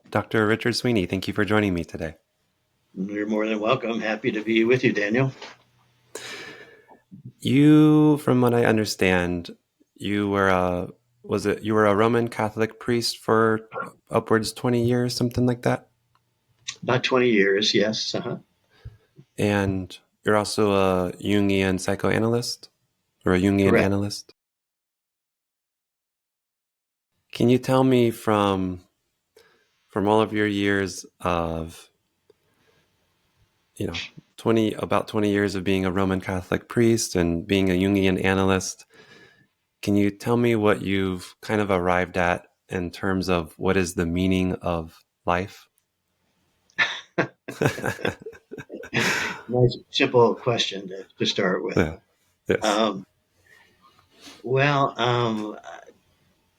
Dr. Richard Sweeney, thank you for joining me today. You're more than welcome. Happy to be with you, Daniel. You, from what I understand, you were you were a Roman Catholic priest for upwards 20 years, something like that? About 20 years, yes. And you're also a Jungian psychoanalyst or a Jungian Correct. analyst. Can you tell me from all of your years of, 20 years of being a Roman Catholic priest and being a Jungian analyst, can you tell me what you've kind of arrived at in terms of what is the meaning of life? Nice, simple question to start with. Yeah. Yes. Um, well, um,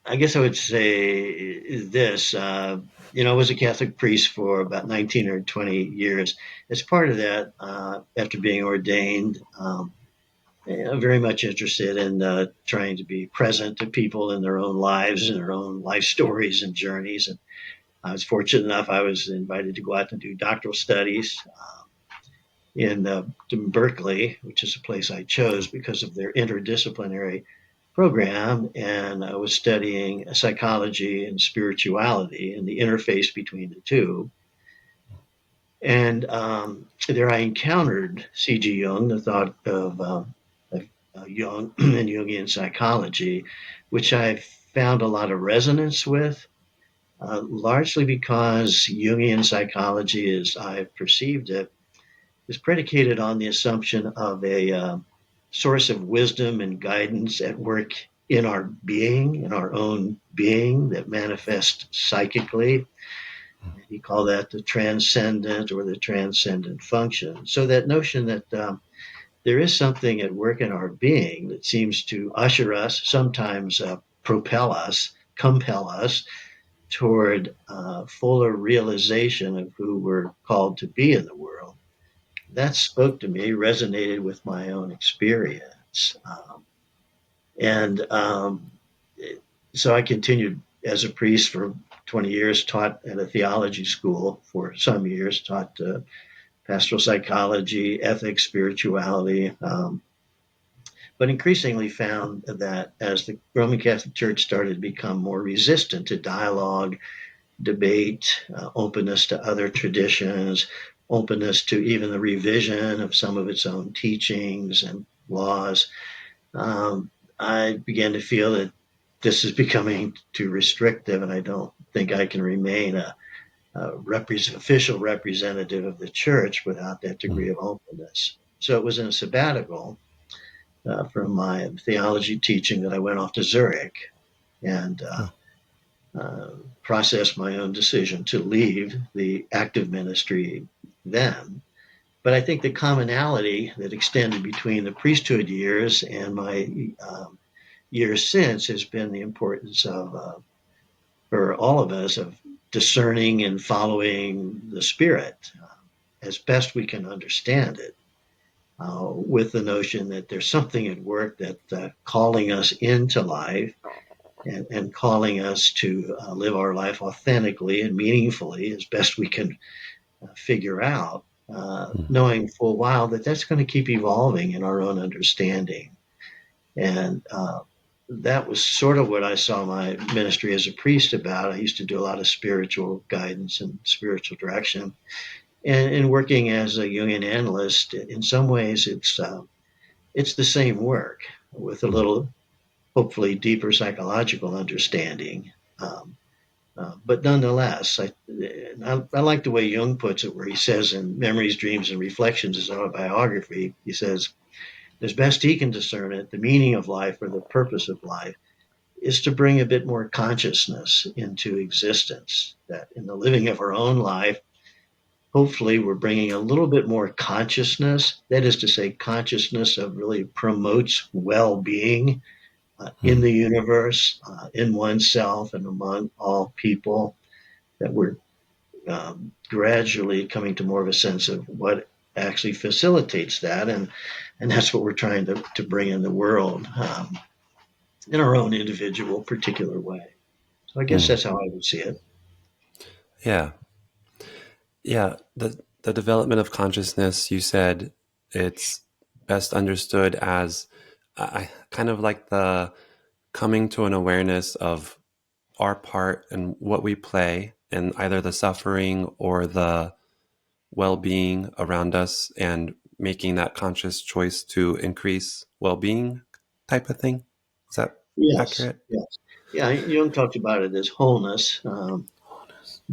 I guess I would say this. I was a Catholic priest for about 19 or 20 years. As part of that, after being ordained, I'm very much interested in trying to be present to people in their own lives and their own life stories and journeys. And I was fortunate enough, I was invited to go out and do doctoral studies in Berkeley, which is a place I chose because of their interdisciplinary program. And I was studying psychology and spirituality and the interface between the two. And there I encountered C.G. Jung, the thought of Jung and Jungian psychology, which I found a lot of resonance with. Largely because Jungian psychology, as I perceived it, is predicated on the assumption of a source of wisdom and guidance at work in our being, in our own being, that manifests psychically. He called that the transcendent or the transcendent function. So that notion that there is something at work in our being that seems to usher us, sometimes propel us, compel us toward fuller realization of who we're called to be in the world. That spoke to me, resonated with my own experience. And so I continued as a priest for 20 years, taught at a theology school for some years, taught pastoral psychology, ethics, spirituality, but increasingly found that as the Roman Catholic Church started to become more resistant to dialogue, debate, openness to other traditions, openness to even the revision of some of its own teachings and laws, I began to feel that this is becoming too restrictive, and I don't think I can remain a official representative of the church without that degree of openness. So it was in a sabbatical from my theology teaching that I went off to Zurich and processed my own decision to leave the active ministry then. But I think the commonality that extended between the priesthood years and my years since has been the importance of, for all of us, of discerning and following the Spirit as best we can understand it, with the notion that there's something at work that calling us into life and calling us to live our life authentically and meaningfully as best we can figure out, knowing full well that that's going to keep evolving in our own understanding. And that was sort of what I saw my ministry as a priest about. I used to do a lot of spiritual guidance and spiritual direction. And in working as a Jungian analyst, in some ways, it's the same work with a little, hopefully, deeper psychological understanding. But nonetheless, I like the way Jung puts it, where he says in Memories, Dreams, and Reflections, his autobiography, he says, as best he can discern it, the meaning of life or the purpose of life is to bring a bit more consciousness into existence. That in the living of our own life, hopefully we're bringing a little bit more consciousness. That is to say, consciousness of really promotes well-being in the universe, in oneself, and among all people. That we're gradually coming to more of a sense of what actually facilitates that, and that's what we're trying to bring in the world, in our own individual particular way. So I guess Mm. that's how I would see it. Yeah. Yeah. The development of consciousness, you said it's best understood as I kind of like the coming to an awareness of our part and what we play in either the suffering or the well-being around us, and making that conscious choice to increase well-being type of thing. Is that Yes, accurate? yes. Yeah, Jung talked about it as wholeness.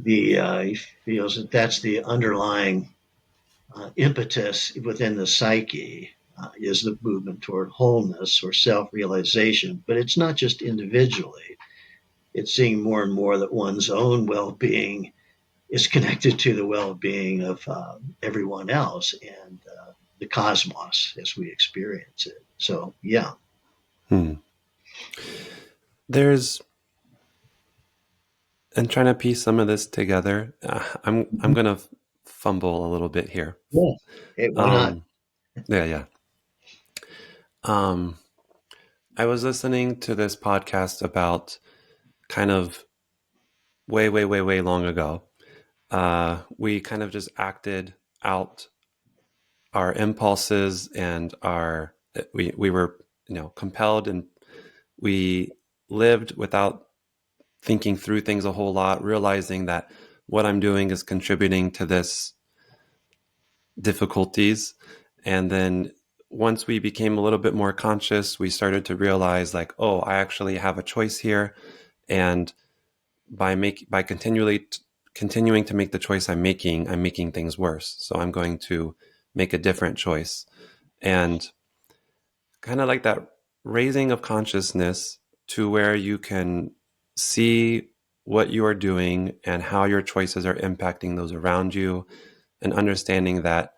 He feels that that's the underlying impetus within the psyche, is the movement toward wholeness or self-realization. But it's not just individually. It's seeing more and more that one's own well-being is connected to the well-being of everyone else and the cosmos as we experience it. So, yeah. Hmm. There's and trying to piece some of this together. I'm Mhm. gonna fumble a little bit here. Yeah. Hey, why not? Um, yeah, yeah. Um, I was listening to this podcast about kind of way, way, way, way long ago. We kind of just acted out our impulses and we were compelled, and we lived without thinking through things a whole lot, realizing that what I'm doing is contributing to this difficulties. And then once we became a little bit more conscious, we started to realize, like, oh, I actually have a choice here. And by continuing to make the choice I'm making things worse. So I'm going to make a different choice. And kind of like that raising of consciousness to where you can see what you are doing and how your choices are impacting those around you, and understanding that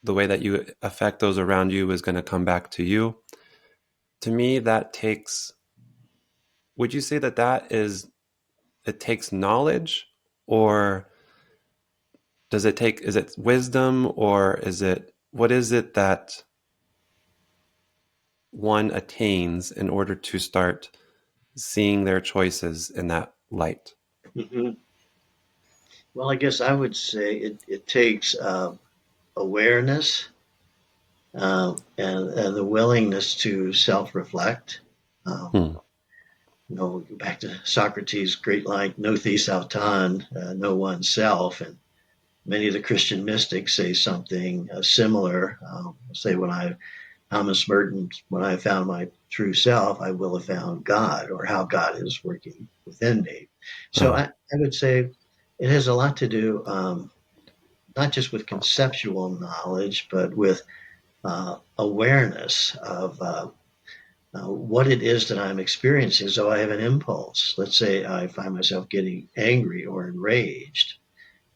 the way that you affect those around you is going to come back to you. To me, that takes, would you say that it takes knowledge, or is it wisdom, or what is it that one attains in order to start seeing their choices in that light? Hmm. Well, I guess I would say it takes awareness and the willingness to self-reflect. Um, Hmm. go back to Socrates' great line, "No theis auton," know oneself, and many of the Christian mystics say something similar. Say Thomas Merton, when I found my true self, I will have found God, or how God is working within me. So Oh. I would say it has a lot to do, not just with conceptual knowledge, but with awareness of what it is that I'm experiencing. So I have an impulse. Let's say I find myself getting angry or enraged.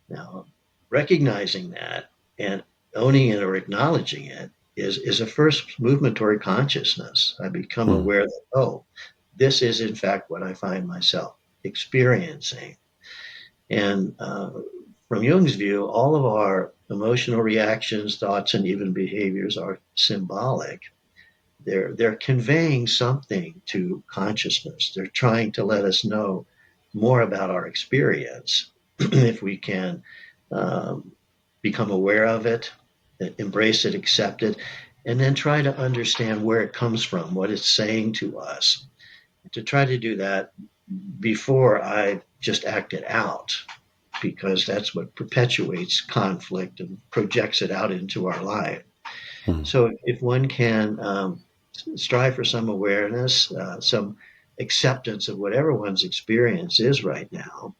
Now, recognizing that and owning it or acknowledging it is a first movement toward consciousness. I become Hmm. aware that, oh, this is in fact what I find myself experiencing. And from Jung's view, all of our emotional reactions, thoughts, and even behaviors are symbolic. They're conveying something to consciousness. They're trying to let us know more about our experience. If we can um, become aware of it, embrace it, accept it, and then try to understand where it comes from, what it's saying to us. To try to do that before I just act it out, because that's what perpetuates conflict and projects it out into our life. Hmm. So if one can strive for some awareness, some acceptance of whatever one's experience is right now,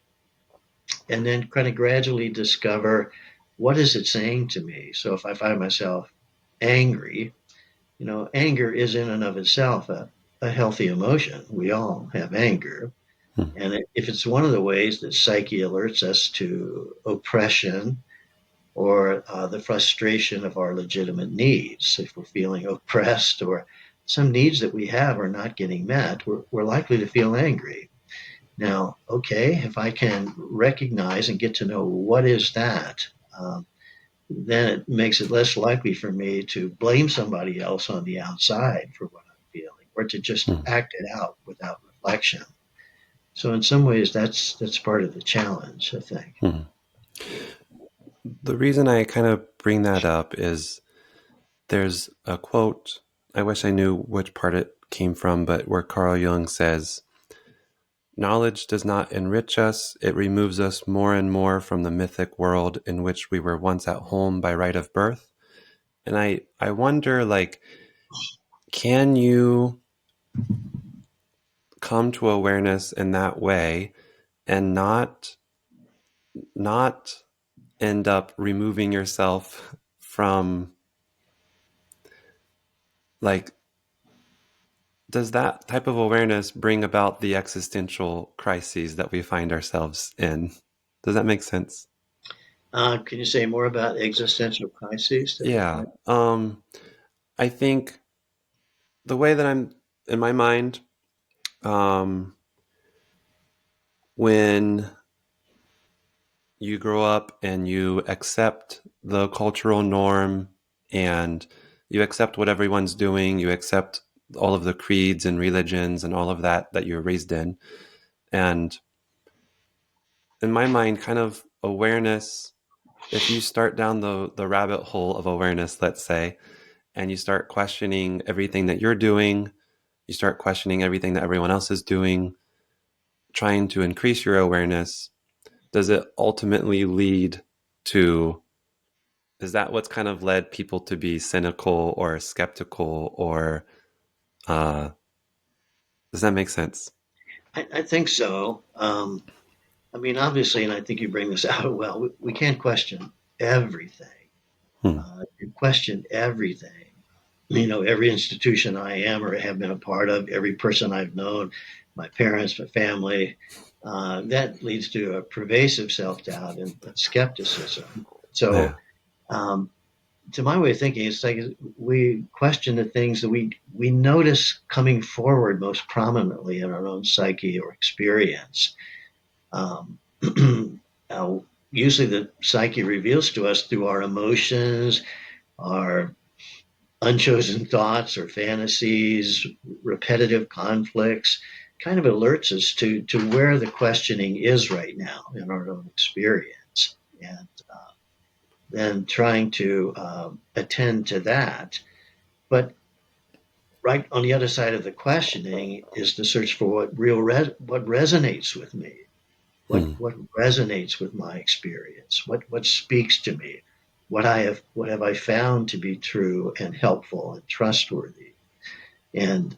and then kind of gradually discover what is it saying to me. So if I find myself angry, anger is in and of itself a healthy emotion. We all have anger. Hmm. And if it's one of the ways that psyche alerts us to oppression or the frustration of our legitimate needs, if we're feeling oppressed or some needs that we have are not getting met, we're likely to feel angry. Now, okay, if I can recognize and get to know what is that, then it makes it less likely for me to blame somebody else on the outside for what I'm feeling or to just Hmm. act it out without reflection. So in some ways, that's part of the challenge, I think. Hmm. The reason I kind of bring that up is there's a quote. I wish I knew which part it came from, but where Carl Jung says, knowledge does not enrich us, it removes us more and more from the mythic world in which we were once at home by right of birth. And I wonder, like, can you come to awareness in that way and not end up removing yourself from, like, does that type of awareness bring about the existential crises that we find ourselves in? Does that make sense? Can you say more about existential crises that we Yeah. find? I think the way that I'm in my mind, um, when you grow up and you accept the cultural norm and you accept what everyone's doing, you accept all of the creeds and religions and all of that that you're raised in. And in my mind, kind of awareness, if you start down the rabbit hole of awareness, let's say, and you start questioning everything that you're doing, you start questioning everything that everyone else is doing, trying to increase your awareness, does it ultimately lead to, is that what's kind of led people to be cynical or skeptical or uh, does that make sense? I think so. I mean, obviously, and I think you bring this out well, we can't question everything. Hmm. You question everything. You know, every institution I am or have been a part of, every person I've known, my parents, my family, that leads to a pervasive self doubt and skepticism. So, Yeah. um, to my way of thinking, it's like we question the things that we notice coming forward most prominently in our own psyche or experience. Um, Usually, the psyche reveals to us through our emotions, our unchosen thoughts or fantasies, repetitive conflicts, kind of alerts us to where the questioning is right now in our own experience. And then trying to attend to that. But right on the other side of the questioning is the search for what resonates with me, Hmm. what resonates with my experience, what speaks to me, what have I found to be true and helpful and trustworthy. And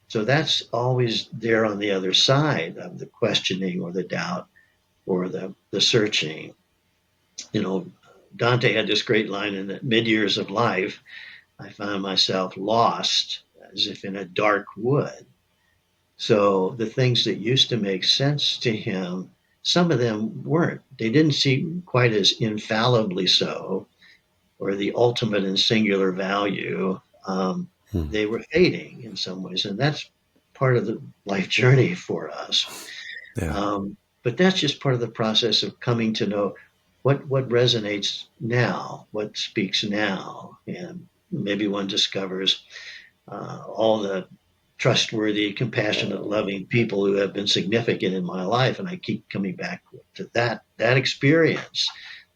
so that's always there on the other side of the questioning or the doubt or the searching. You know, Dante had this great line in the mid years of life. I found myself lost as if in a dark wood. So the things that used to make sense to him, some of them weren't. They didn't seem quite as infallibly so, or the ultimate and singular value. Hmm. They were fading in some ways, and that's part of the life journey for us. Yeah. But that's just part of the process of coming to know what resonates now, what speaks now, and maybe one discovers all the trustworthy, compassionate, loving people who have been significant in my life, and I keep coming back to that experience.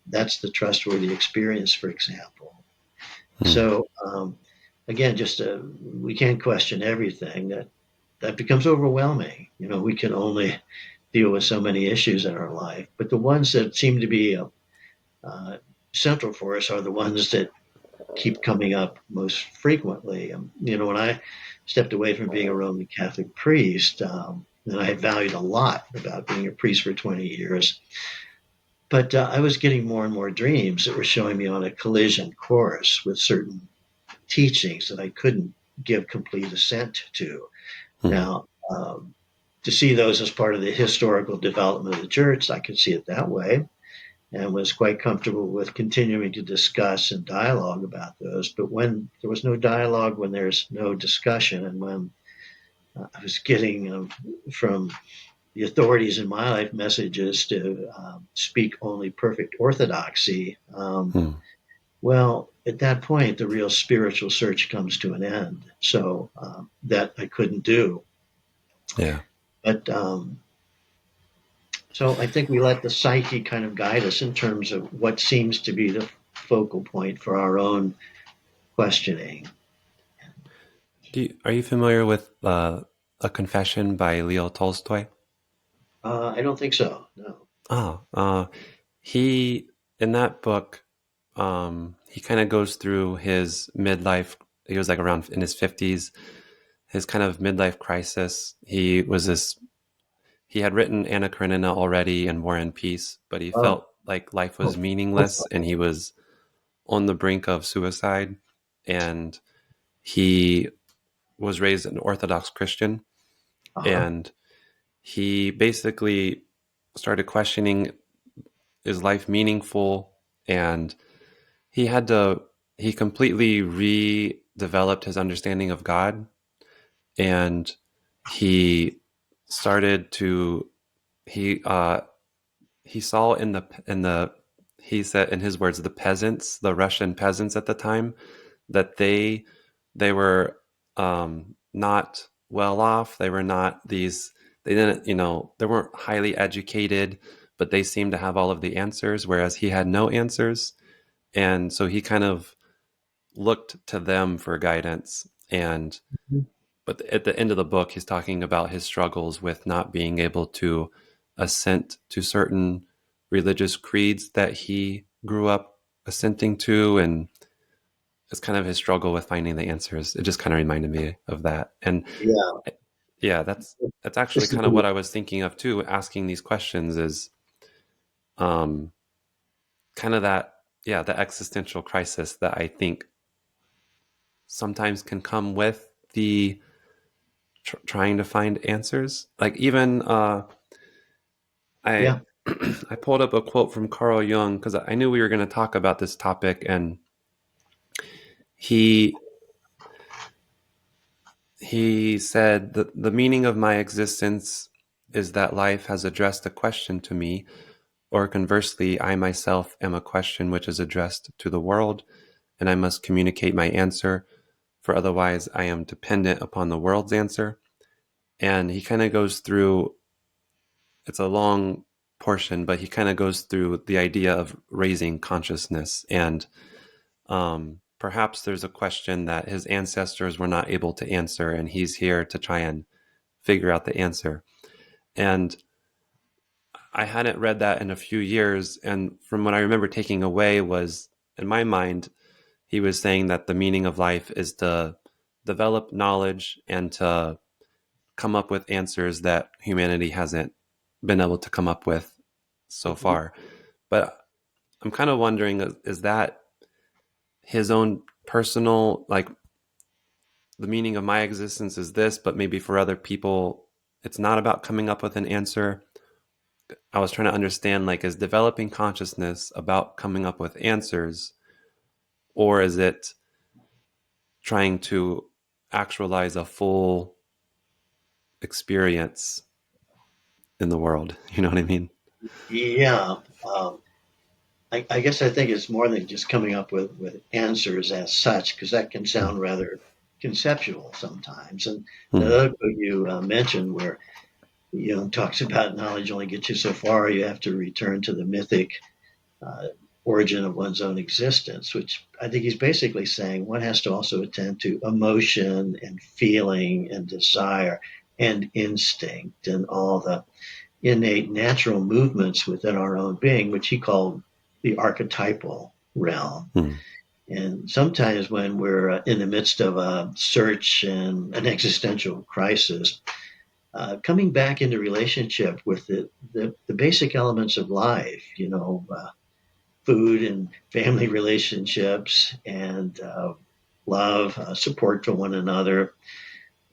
That's the trustworthy experience, for example. Hmm. So again, just we can't question everything. That becomes overwhelming. You know, we can only deal with so many issues in our life, but the ones that seem to be uh, central for us are the ones that keep coming up most frequently. You know, when I stepped away from being a Roman Catholic priest, and I had valued a lot about being a priest for 20 years, but I was getting more and more dreams that were showing me on a collision course with certain teachings that I couldn't give complete assent to. Hmm. Now, to see those as part of the historical development of the church, I could see it that way and was quite comfortable with continuing to discuss and dialogue about those. But when there was no dialogue, when there's no discussion, and when I was getting from the authorities in my life messages to speak only perfect orthodoxy, Hmm. well, at that point, the real spiritual search comes to an end. So that I couldn't do. Yeah. But So I think we let the psyche kind of guide us in terms of what seems to be the focal point for our own questioning. Are you familiar with A Confession by Leo Tolstoy? I don't think so. No. Ah, he in that book, he kind of goes through his midlife. He was like around in his 50s, his kind of midlife crisis. He had written Anna Karenina already and War and Peace, but he Oh, felt like life was meaningless and he was on the brink of suicide. And he was raised an Orthodox Christian, uh-huh. and he basically started questioning, is life meaningful? And he had to, he completely redeveloped his understanding of God. And he started to, he, uh, he saw he said in his words, the peasants, the Russian peasants at the time, that they were not well off. They were not these. They didn't, they weren't highly educated, but they seemed to have all of the answers, whereas he had no answers. And so he kind of looked to them for guidance. And but at the end of the book, he's talking about his struggles with not being able to assent to certain religious creeds that he grew up assenting to, and it's kind of his struggle with finding the answers. It just kind of reminded me of that. And Yeah. yeah, that's actually This is kind of what I was thinking of too, asking these questions is um kind of that, yeah, the existential crisis that I think sometimes can come with the trying to find answers. Like even I yeah. I pulled up a quote from Carl Jung because I knew we were going to talk about this topic, and he he said that the meaning of my existence is that life has addressed a question to me, or conversely, I myself am a question which is addressed to the world, and I must communicate my answer, for otherwise I am dependent upon the world's answer. And he kind of goes through, it's a long portion, but he kind of goes through the idea of raising consciousness. And perhaps there's a question that his ancestors were not able to answer, and he's here to try and figure out the answer. And I hadn't read that in a few years. And from what I remember taking away was, in my mind, he was saying that the meaning of life is to develop knowledge and to come up with answers that humanity hasn't been able to come up with so Mhm. far. But I'm kind of wondering, is that his own personal, like, the meaning of my existence is this, but maybe for other people, it's not about coming up with an answer. I was trying to understand, like, is developing consciousness about coming up with answers, or is it trying to actualize a full experience in the world? You know what I mean? Yeah. Um, I guess I think it's more than just coming up with answers as such, because that can Hmm. sound rather conceptual sometimes. And the Hmm. other book you mentioned, where talks about knowledge only gets you so far, you have to return to the mythic uh, origin of one's own existence, which I think he's basically saying one has to also attend to emotion and feeling and desire and instinct and all the innate natural movements within our own being, which he called the archetypal realm. Hmm. And sometimes when we're in the midst of a search and an existential crisis, coming back into relationship with the basic elements of life, food and family relationships and love, support for one another.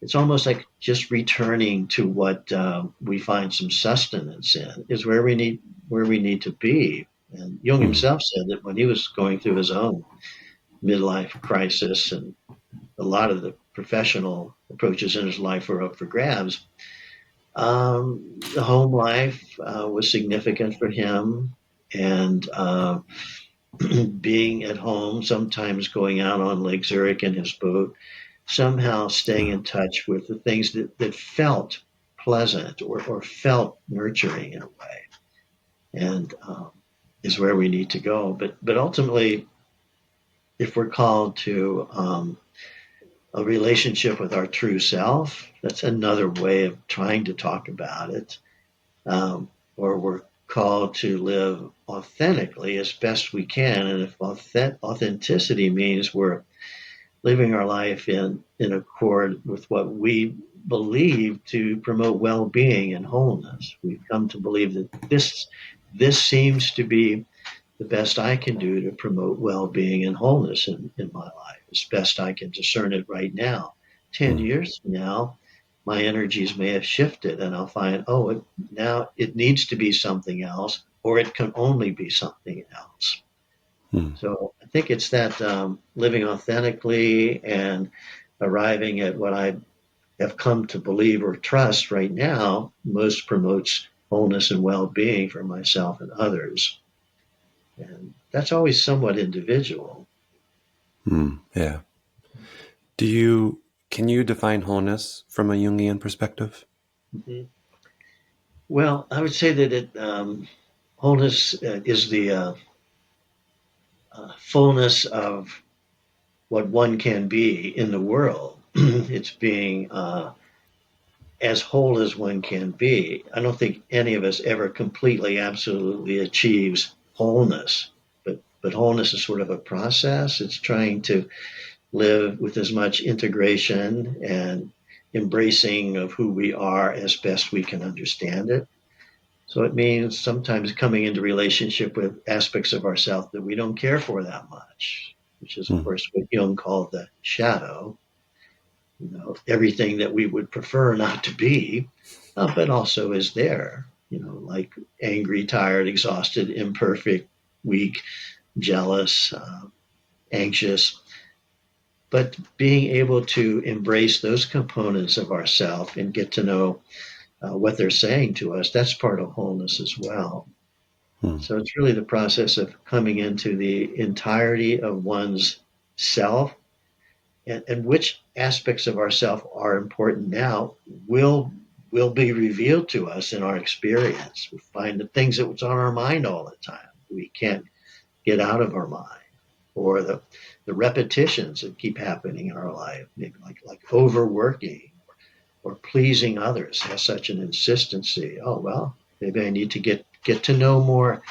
It's almost like just returning to what we find some sustenance in is where we need to be. And Jung Hmm. himself said that when he was going through his own midlife crisis and a lot of the professional approaches in his life were up for grabs, the home life was significant for him. And being at home, sometimes going out on Lake Zurich in his boat, somehow staying in touch with the things that felt pleasant or felt nurturing in a way. and is where we need to go. But ultimately, if we're called to a relationship with our true self, that's another way of trying to talk about it. Or we're called to live authentically as best we can. And if authenticity means we're living our life in accord with what we believe to promote well-being and wholeness, we've come to believe that this seems to be the best I can do to promote well-being and wholeness in my life, as best I can discern it right now. 10 Mm, years from now, my energies may have shifted and I'll find, now it needs to be something else, or it can only be something else. mm, So I think it's that living authentically and arriving at what I have come to believe or trust right now most promotes wholeness and well-being for myself and others. And that's always somewhat individual. yeah. Do you can you define wholeness from a Jungian perspective? Mhm. Well, I would say that wholeness is the fullness of what one can be in the world. It's being as whole as one can be. I don't think any of us ever completely, absolutely achieves wholeness, but wholeness is sort of a process. It's trying to live with as much integration and embracing of who we are as best we can understand it. So it means sometimes coming into relationship with aspects of ourselves that we don't care for that much, which is, of Mm, course, what Jung called the shadow, everything that we would prefer not to be, but also is there, like angry, tired, exhausted, imperfect, weak, jealous, anxious. But being able to embrace those components of ourself and get to know what they're saying to us, that's part of wholeness as well. mm, So it's really the process of coming into the entirety of one's self, and which aspects of ourself are important now will be revealed to us in our experience. We find the things that was on our mind all the time we can't get out of our mind, or the repetitions that keep happening in our life, maybe like overworking or pleasing others has such an insistency. Oh well, maybe I need to get to know more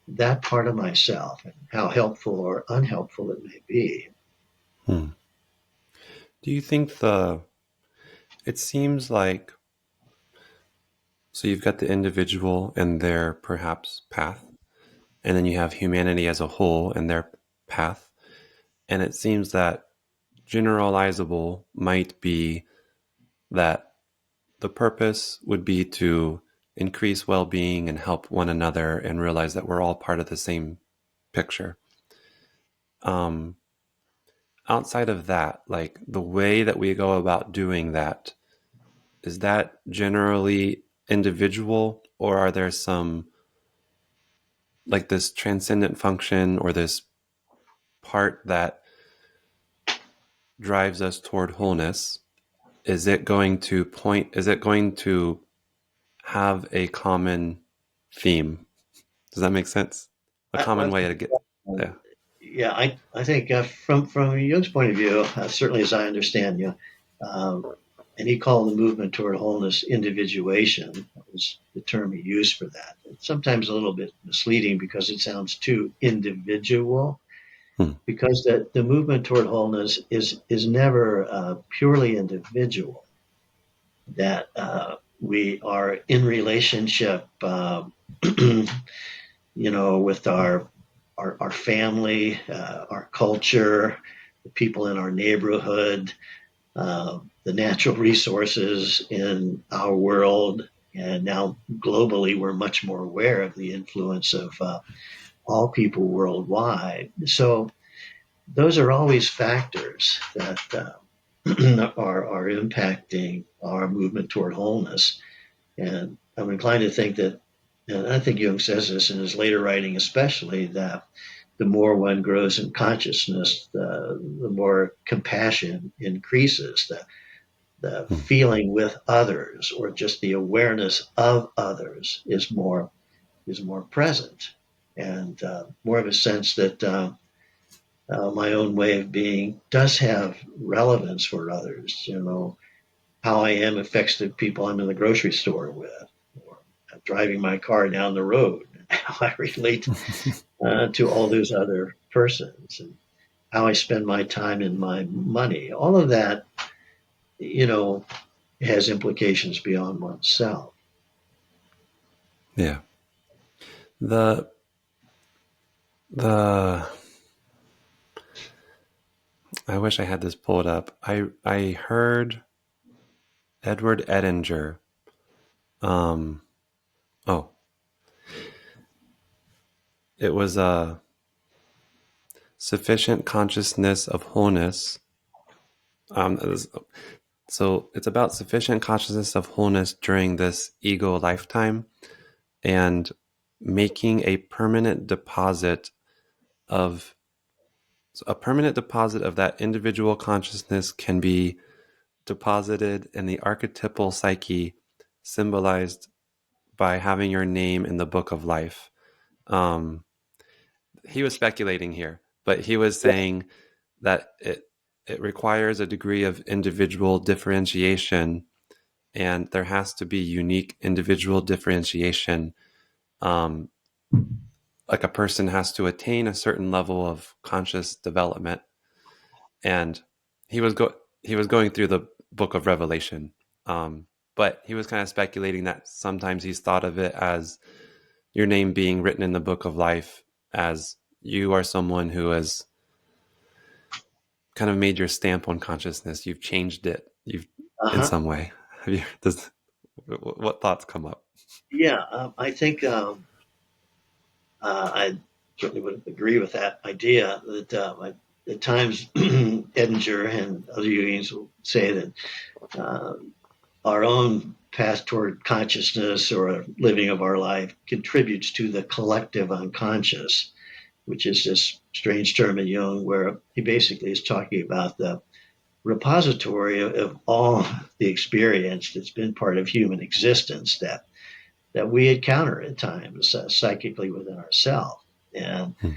that part of myself and how helpful or unhelpful it may be. mm. Do you think the it seems like so you've got the individual and their perhaps path, and then you have humanity as a whole and their path, and it seems that generalizable might be that the purpose would be to increase well-being and help one another and realize that we're all part of the same picture. Um, Outside of that, like the way that we go about doing that, is that generally individual, or are there some like this transcendent function or this part that drives us toward wholeness? Is it going to have a common theme? Does that make sense? A I common way think, to get um, there. yeah, I think from Jung's point of view, certainly as I understand you, and he called the movement toward wholeness individuation. That was the term he used for that. It's sometimes a little bit misleading because it sounds too individual. Hmm. Because the movement toward wholeness is never purely individual. That we are in relationship, with our family, our culture, the people in our neighborhood, the natural resources in our world. And now globally, we're much more aware of the influence of all people worldwide. So those are always factors that are impacting our movement toward wholeness. And I'm inclined to think that, and I think Jung says this in his later writing, especially, that the more one grows in consciousness, the more compassion increases, the Hmm. feeling with others or just the awareness of others is more is more present, and more of a sense that my own way of being does have relevance for others. How I am affects the people I'm in the grocery store with, or driving my car down the road, and how I relate to all those other persons, and how I spend my time and my money. All of that, you know, has implications beyond oneself. Yeah. The the I wish I had this pulled up. I heard Edward Edinger. Um oh, it was a sufficient consciousness of wholeness. So it's about sufficient consciousness of wholeness during this ego lifetime, and making of a permanent deposit of that individual consciousness can be deposited in the archetypal psyche, symbolized by having your name in the book of life. Um, he was speculating here, but he was saying that it requires a degree of individual differentiation, and there has to be unique individual differentiation. Um, like a person has to attain a certain level of conscious development, and he was he was going through the book of Revelation, but he was kind of speculating that sometimes he's thought of it as your name being written in the book of life, as you are someone who has kind of made your stamp on consciousness. You've changed it. You've in Uh-huh. some way. What thoughts come up? Yeah, I think I certainly would agree with that idea that at times Edinger and other Jungians will say that uh, our own path toward consciousness or living of our life contributes to the collective unconscious, which is this strange term in Jung where he basically is talking about the repository of all the experience that's been part of human existence that we encounter at times psychically within ourselves. And Hmm.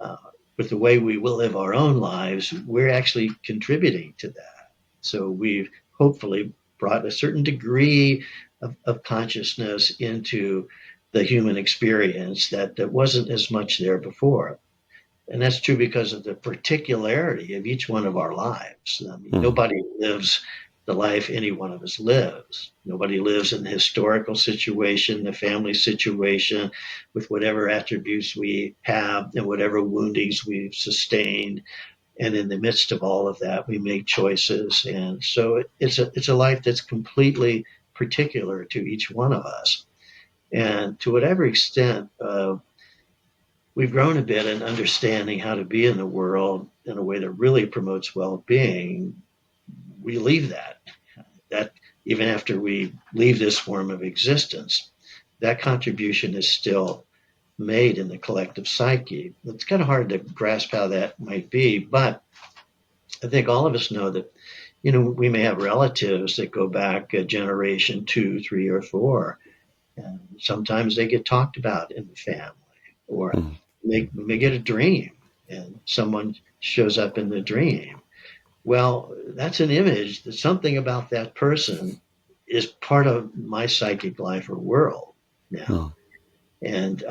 uh, with the way we will live our own lives, we're actually contributing to that. So we've hopefully brought a certain degree of consciousness into the human experience that wasn't as much there before. And that's true because of the particularity of each one of our lives. I mean, Hmm. nobody lives the life any one of us lives. Nobody lives in the historical situation, the family situation, with whatever attributes we have and whatever woundings we've sustained. And in the midst of all of that, we make choices. And so it's a life that's completely particular to each one of us. And to whatever extent we've grown a bit in understanding how to be in the world in a way that really promotes well-being, we leave that even after we leave this form of existence, that contribution is still made in the collective psyche. It's kind of hard to grasp how that might be, but I think all of us know that we may have relatives that go back a generation, two, three, or four, and sometimes they get talked about in the family, or Hmm. we may get a dream and someone shows up in the dream. Well, that's an image that something about that person is part of my psychic life or world now. Hmm. And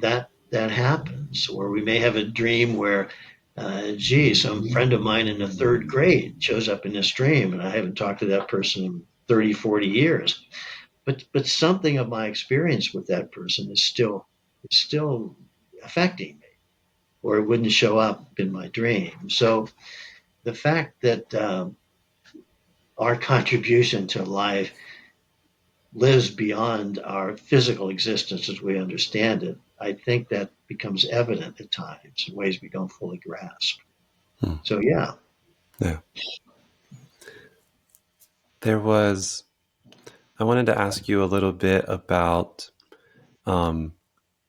that happens. Or we may have a dream where, gee, some friend of mine in the third grade shows up in this dream, and I haven't talked to that person in 30, 40 years. But something of my experience with that person is still affecting me, or it wouldn't show up in my dream. So the fact that our contribution to life lives beyond our physical existence as we understand it, I think that becomes evident at times in ways we don't fully grasp. Hmm. So yeah. Yeah. There was I wanted to ask you a little bit about um,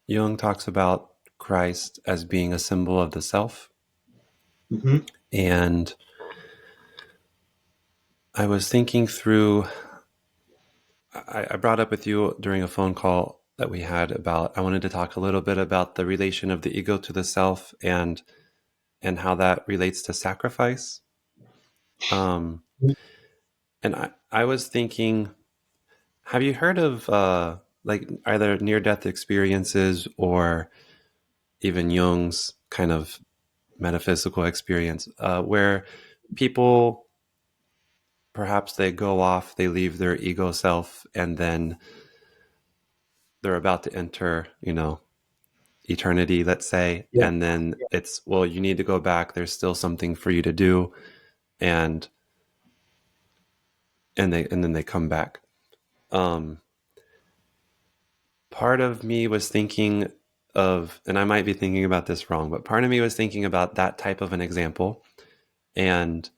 Jung talks about Christ as being a symbol of the self. Hmm. And I was thinking through, I brought up with you during a phone call that we had about, I wanted to talk a little bit about the relation of the ego to the self and how that relates to sacrifice. Um, and I was thinking, have you heard of like either near death experiences or even Jung's kind of metaphysical experience, where people perhaps they go off, they leave their ego self, and then they're about to enter, eternity, let's say, Yeah. and then it's, well, you need to go back. There's still something for you to do, and and then they come back. Um, Part of me was thinking of, and I might be thinking about this wrong, but part of me was thinking about that type of an example, and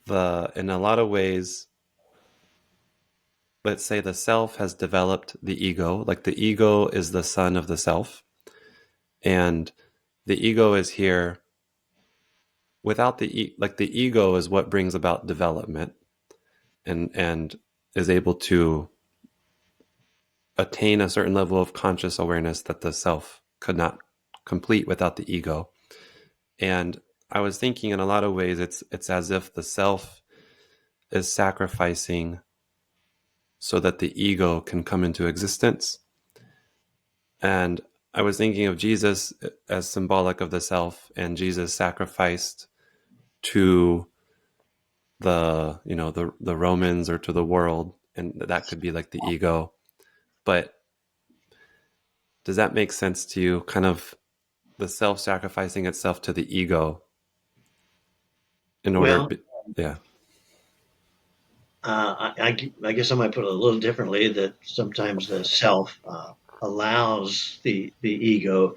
in a lot of ways, let's say the self has developed the ego, like the ego is the son of the self, and the ego is here without like the ego is what brings about development and is able to attain a certain level of conscious awareness that the self could not complete without the ego. And I was thinking in a lot of ways it's as if the self is sacrificing so that the ego can come into existence. And I was thinking of Jesus as symbolic of the self, and Jesus sacrificed to the Romans or to the world, and that could be like the ego. But does that make sense to you? Kind of the self sacrificing itself to the ego in order, Well, yeah. I guess I might put it a little differently that sometimes the self allows the ego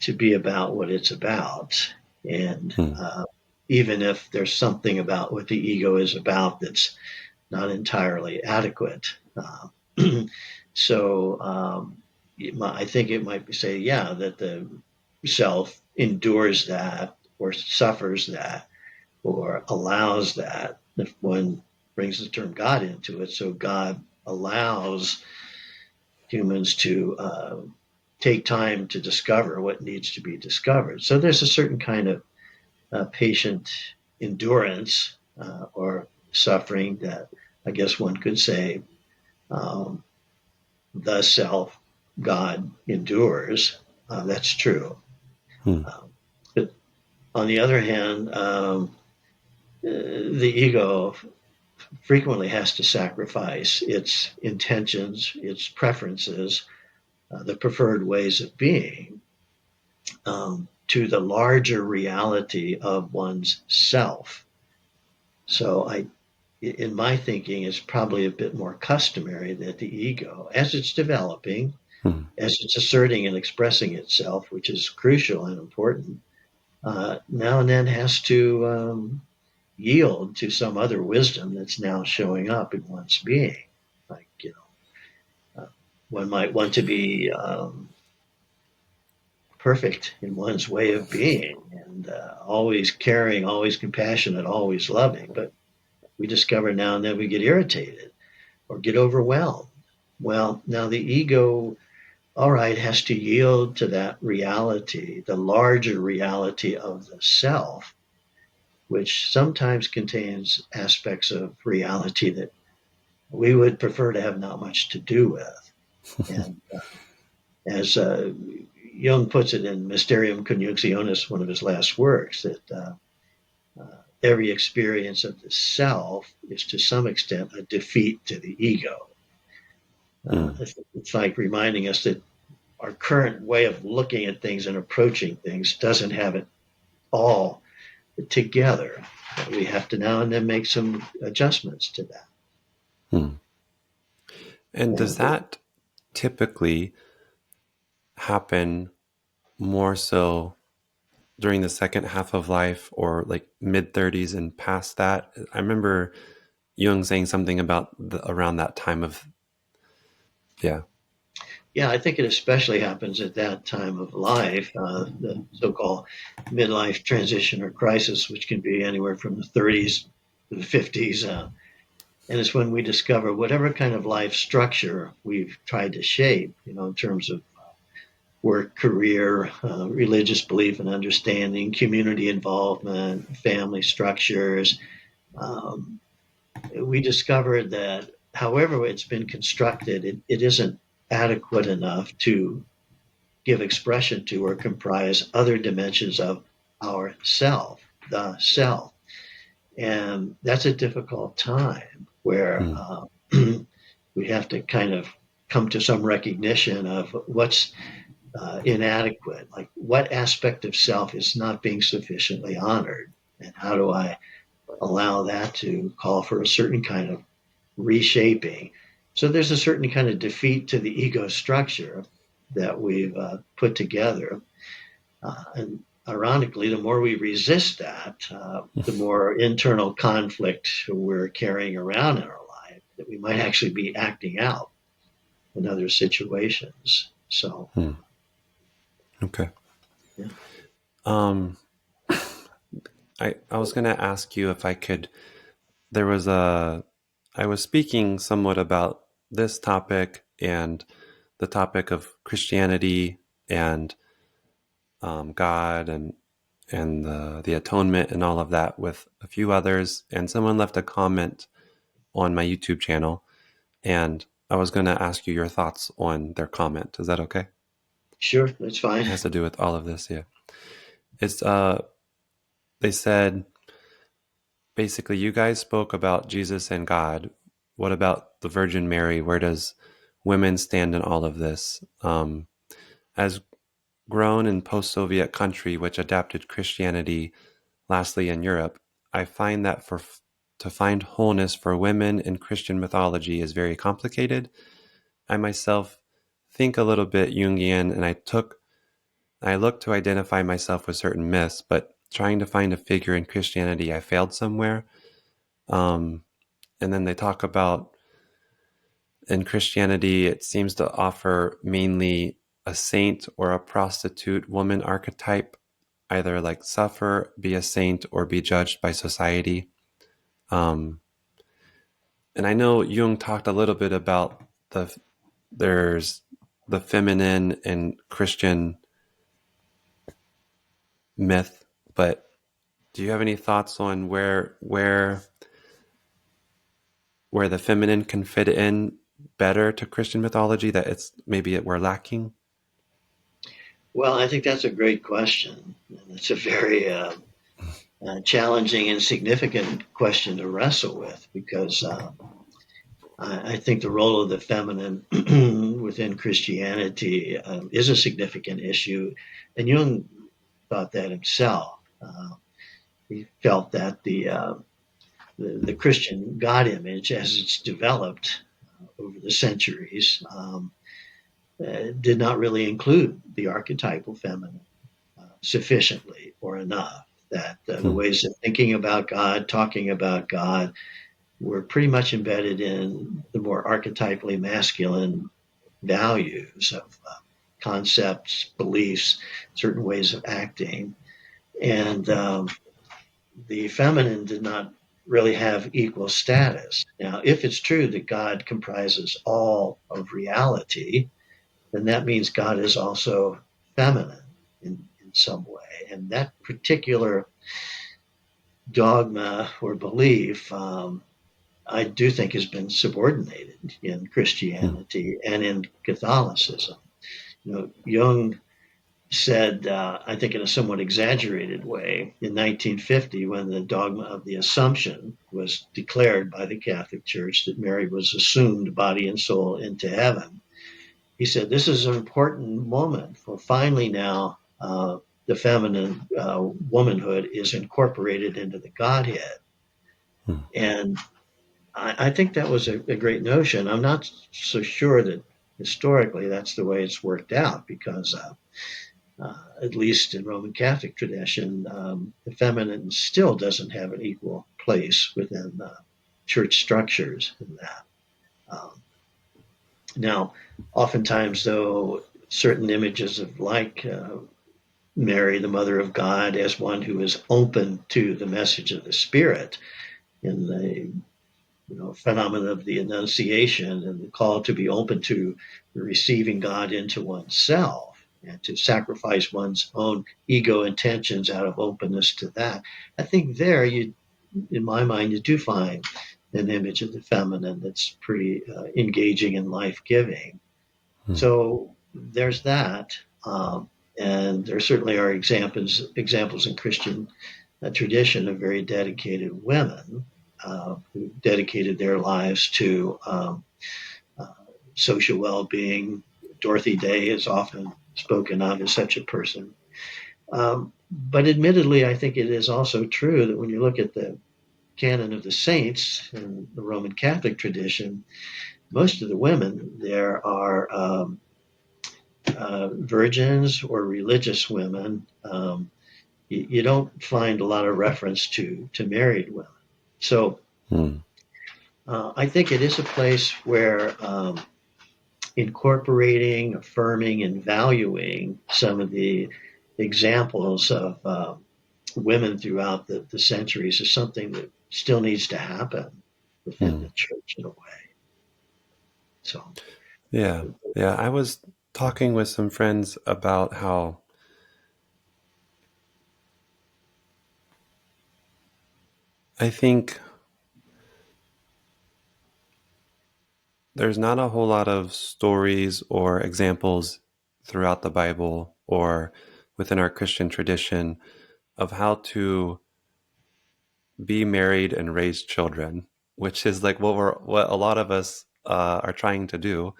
to be about what it's about. And Hmm. even if there's something about what the ego is about that's not entirely adequate. So I think it might be say, yeah, that the self endures that or suffers that or allows that. If one brings the term God into it, so God allows humans to take time to discover what needs to be discovered. So there's a certain kind of patient endurance or suffering that I guess one could say um, the self God endures. That's true. Hmm. But on the other hand, the ego frequently has to sacrifice its intentions, its preferences, the preferred ways of being to the larger reality of one's self. So in my thinking, it's probably a bit more customary that the ego, as it's developing, Hmm. as it's asserting and expressing itself, which is crucial and important, now and then has to yield to some other wisdom that's now showing up in one's being. Like, one might want to be perfect in one's way of being and always caring, always compassionate, always loving. But we discover now and then we get irritated or get overwhelmed. Well, now the ego, all right, has to yield to that reality, the larger reality of the self, which sometimes contains aspects of reality that we would prefer to have not much to do with. And as Jung puts it in Mysterium Conjunctionis, one of his last works, that every experience of the self is to some extent a defeat to the ego. Hmm. It's like reminding us that our current way of looking at things and approaching things doesn't have it all together. We have to now and then make some adjustments to that. Hmm. And does And that typically happen more so during the second half of life or like mid 30s and past that? I remember Jung saying something about around that time of, yeah. yeah, I think it especially happens at that time of life, the so-called midlife transition or crisis, which can be anywhere from the 30s to the 50s. And it's when we discover whatever kind of life structure we've tried to shape, in terms of work, career, religious belief and understanding, community involvement, family structures. Um, we discovered that however it's been constructed, it isn't adequate enough to give expression to or comprise other dimensions of our self, the self. And that's a difficult time where Hmm. we have to kind of come to some recognition of what's inadequate, like what aspect of self is not being sufficiently honored, and how do I allow that to call for a certain kind of reshaping. So there's a certain kind of defeat to the ego structure that we've put together. And ironically, the more we resist that, the more internal conflict we're carrying around in our life that we might actually be acting out in other situations. So, Hmm. Okay. yeah. Um, I was going to ask you if I could. There was a. I was speaking somewhat about this topic and the topic of Christianity and God and the atonement and all of that with a few others. And someone left a comment on my YouTube channel, and I was going to ask you your thoughts on their comment. Is that okay? Sure, that's fine. It has to do with all of this. Yeah. It's they said basically you guys spoke about Jesus and God. What about the Virgin Mary? Where does women stand in all of this? As grown in post-Soviet country which adapted Christianity lastly in Europe, I find that to find wholeness for women in Christian mythology is very complicated. I myself think a little bit Jungian, and I look to identify myself with certain myths, but trying to find a figure in Christianity, I failed somewhere. Um, and then they talk about in Christianity, it seems to offer mainly a saint or a prostitute woman archetype, either like suffer, be a saint, or be judged by society. Um, and I know Jung talked a little bit about there's the feminine in Christian myth, but do you have any thoughts on where the feminine can fit in better to Christian mythology that it's maybe we're lacking? Well, I think that's a great question. It's a very challenging and significant question to wrestle with because I think the role of the feminine within Christianity is a significant issue. And Jung thought that himself. He felt that the Christian God image, as it's developed over the centuries, did not really include the archetypal feminine sufficiently or enough. That the Hmm. ways of thinking about God, talking about God, were pretty much embedded in the more archetypally masculine values of concepts, beliefs, certain ways of acting. And the feminine did not really have equal status. Now, if it's true that God comprises all of reality, then that means God is also feminine in some way. And that particular dogma or belief, I do think has been subordinated in Hmm. Christianity and in Catholicism. Jung said, I think in a somewhat exaggerated way, in 1950, when the dogma of the Assumption was declared by the Catholic Church that Mary was assumed body and soul into heaven, he said, this is an important moment for finally now the feminine womanhood is incorporated into the Godhead. Hmm. And I think that was a great notion. I'm not so sure that historically that's the way it's worked out because at least in Roman Catholic tradition, the feminine still doesn't have an equal place within church structures in that. Um, Now, oftentimes, though, certain images of like Mary, the Mother of God, as one who is open to the message of the Spirit in the phenomenon of the Annunciation and the call to be open to receiving God into oneself and to sacrifice one's own ego intentions out of openness to that. I think there, in my mind, you do find an image of the feminine that's pretty engaging and life giving. Hmm. So there's that. And there certainly are examples in Christian tradition of very dedicated women who dedicated their lives to uh, social well-being. Dorothy Day is often spoken of as such a person. But admittedly, I think it is also true that when you look at the canon of the saints in the Roman Catholic tradition, most of the women there are virgins or religious women. You don't find a lot of reference to married women. So Hmm. I think it is a place where incorporating, affirming, and valuing some of the examples of women throughout the centuries is something that still needs to happen within Hmm. the church in a way. So, Yeah. Yeah. I was talking with some friends about how I think there's not a whole lot of stories or examples throughout the Bible or within our Christian tradition of how to be married and raise children, which is like what a lot of us are trying to do.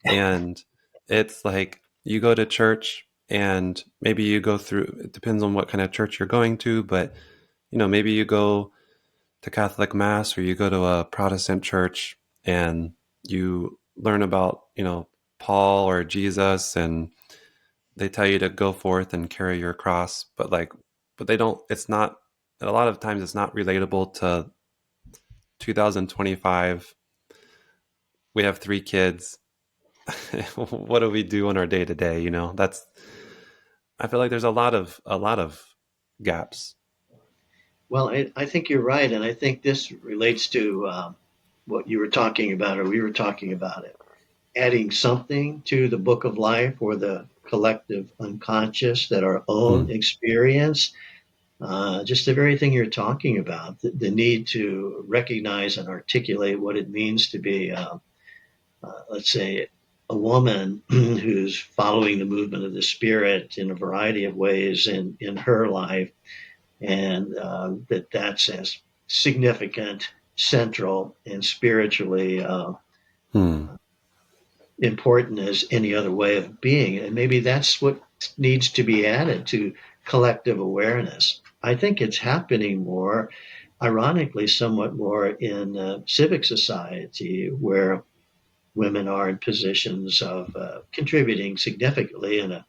And it's like you go to church and maybe you go through, it depends on what kind of church you're going to, but maybe you go to Catholic Mass or you go to a Protestant church and you learn about, Paul or Jesus, and they tell you to go forth and carry your cross, but they don't, it's not, a lot of times it's not relatable to 2025. We have 3 kids. What do we do on our day to day? I feel like there's a lot of gaps. well, I think you're right, and I think this relates to what you were talking about, or we were talking about it. Adding something to the book of life or the collective unconscious that our own Hmm. experience, just the very thing you're talking about, the need to recognize and articulate what it means to be, let's say, a woman who's following the movement of the spirit in a variety of ways in her life, and that's as significant, central, and spiritually Hmm. important as any other way of being. And maybe that's what needs to be added to collective awareness. I think it's happening more, ironically, somewhat more in civic society where women are in positions of contributing significantly in a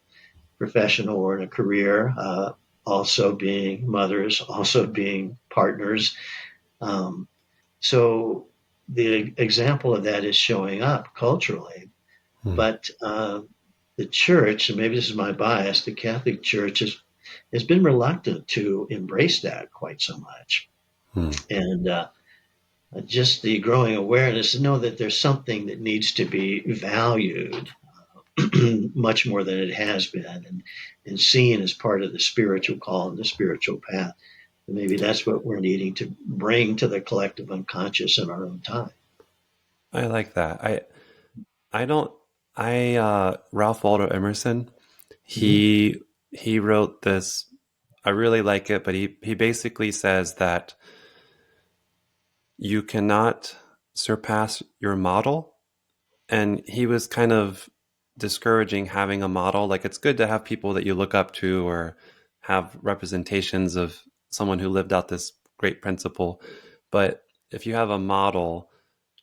professional or in a career, also being mothers, also being partners. Um, so the example of that is showing up culturally. Hmm. But the church, and maybe this is my bias, the Catholic Church has been reluctant to embrace that quite so much. Hmm. And just the growing awareness to know that there's something that needs to be valued much more than it has been and seen as part of the spiritual call and the spiritual path. And maybe that's what we're needing to bring to the collective unconscious in our own time. I like that. I don't. Ralph Waldo Emerson. Mhm. He wrote this. I really like it, but he basically says that you cannot surpass your model, and he was kind of discouraging having a model. Like it's good to have people that you look up to or have representations of someone who lived out this great principle, but if you have a model,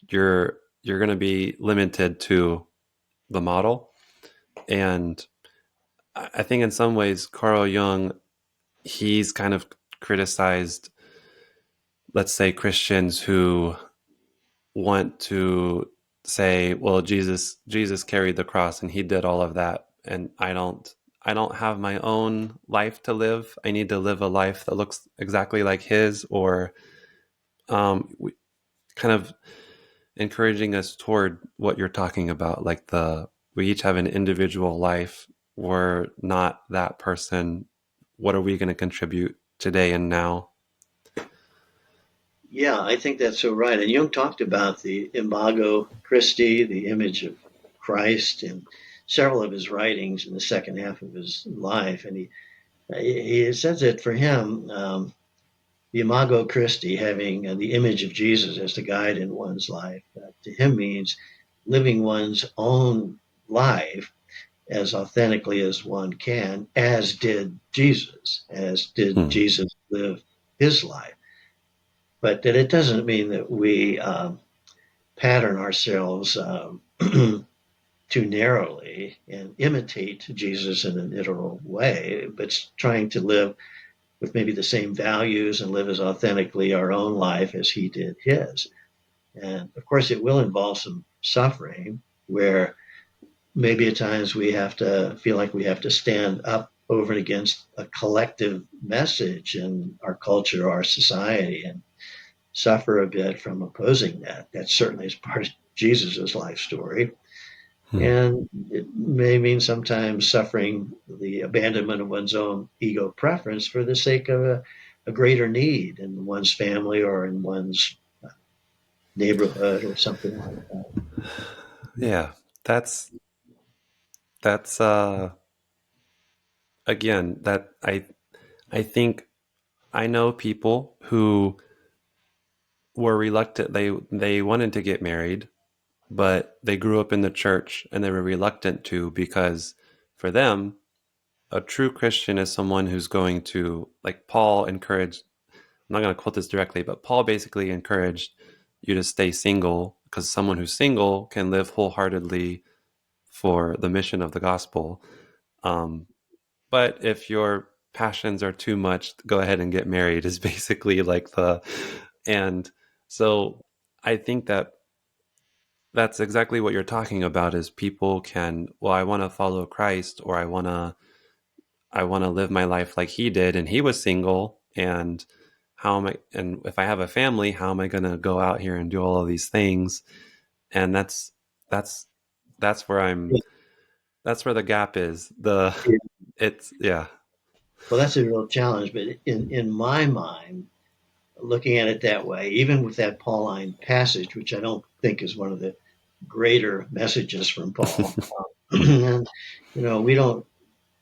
you're going to be limited to the model. And I think in some ways Carl Jung, he's kind of criticized, let's say, Christians who want to say, well, Jesus carried the cross and he did all of that, and I don't have my own life to live. I need to live a life that looks exactly like his, or um kind of encouraging us toward what you're talking about, like we each have an individual life. We're not that person. What are we going to contribute today and now? Yeah, I think that's so right. And Jung talked about the imago Christi, the image of Christ, in several of his writings in the second half of his life. And he says that for him, the imago Christi, having the image of Jesus as the guide in one's life, to him means living one's own life as authentically as one can, as did Hmm. Jesus live his life. But that it doesn't mean that we pattern ourselves too narrowly and imitate Jesus in an literal way, but trying to live with maybe the same values and live as authentically our own life as he did his. And of course, it will involve some suffering where maybe at times we have to feel like we have to stand up over and against a collective message in our culture, our society, and suffer a bit from opposing that. That certainly is part of Jesus's life story. Hmm. And it may mean sometimes suffering the abandonment of one's own ego preference for the sake of a greater need in one's family or in one's neighborhood or something like that. Yeah, that's again that I think I know people who were reluctant. They wanted to get married, but they grew up in the church and they were reluctant to because for them, a true Christian is someone who's going to, like Paul encouraged, I'm not going to quote this directly, but Paul basically encouraged you to stay single because someone who's single can live wholeheartedly for the mission of the gospel. Um, but if your passions are too much, go ahead and get married is basically like and so I think that that's exactly what you're talking about is people can, well, I want to follow Christ or I want to live my life like he did and he was single and how am I and if I have a family, how am I going to go out here and do all of these things? And that's that's where I'm Yeah. that's where the gap is. The it's yeah. Well, that's a real challenge. But in my mind, looking at it that way, even with that Pauline passage, which I don't think is one of the greater messages from Paul, and we don't,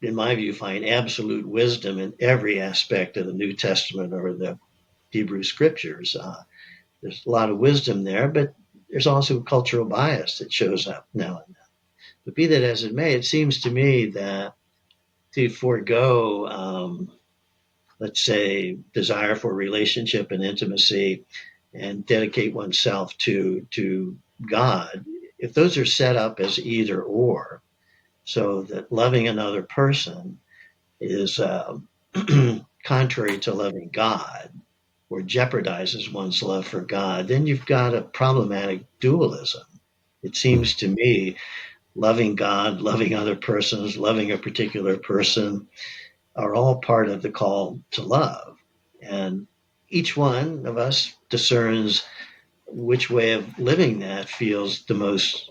in my view, find absolute wisdom in every aspect of the New Testament or the Hebrew Scriptures. There's a lot of wisdom there, but there's also cultural bias that shows up now and then. But be that as it may, it seems to me that to forego, let's say, desire for relationship and intimacy and dedicate oneself to God, if those are set up as either or, so that loving another person is contrary to loving God or jeopardizes one's love for God, then you've got a problematic dualism. It Hmm. seems to me loving God, loving other persons, loving a particular person are all part of the call to love. And each one of us discerns which way of living that feels the most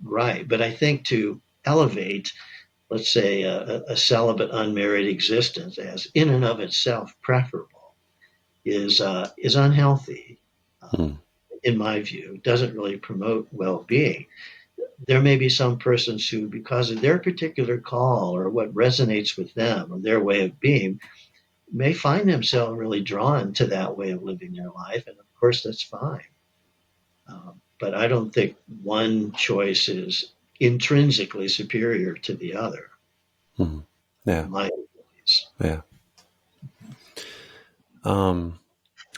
right. But I think to elevate, let's say, a celibate, unmarried existence as in and of itself preferable is unhealthy, um, Hmm. in my view. It doesn't really promote well-being. There may be some persons who, because of their particular call or what resonates with them or their way of being, may find themselves really drawn to that way of living their life. And of course, that's fine. But I don't think one choice is intrinsically superior to the other, Hmm. Yeah. my opinions. Yeah. Um,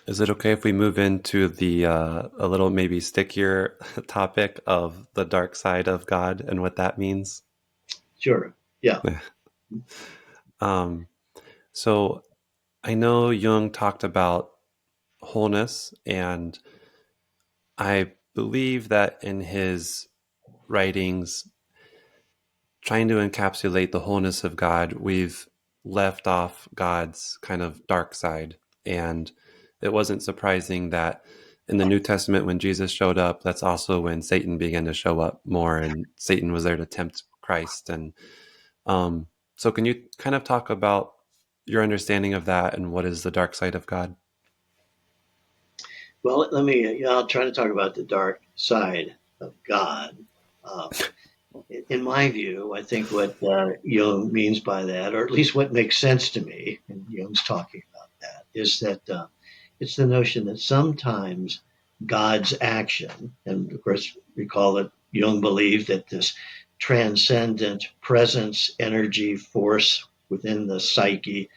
is it okay if we move into the a little maybe stickier topic of the dark side of God and what that means? Sure. Yeah. um, so I know Jung talked about wholeness, and I believe that in his writings, trying to encapsulate the wholeness of God, we've left off God's kind of dark side. And it wasn't surprising that in the New Testament, when Jesus showed up, that's also when Satan began to show up more, and Satan was there to tempt Christ. And um, so, can you kind of talk about your understanding of that and what is the dark side of God? Well, I'll try to talk about the dark side of God. Uh, in my view, I think what Jung means by that, or at least what makes sense to me, and Jung's talking about that, is that it's the notion that sometimes God's action, and of course, recall that Jung believed that this transcendent presence, energy, force within the psyche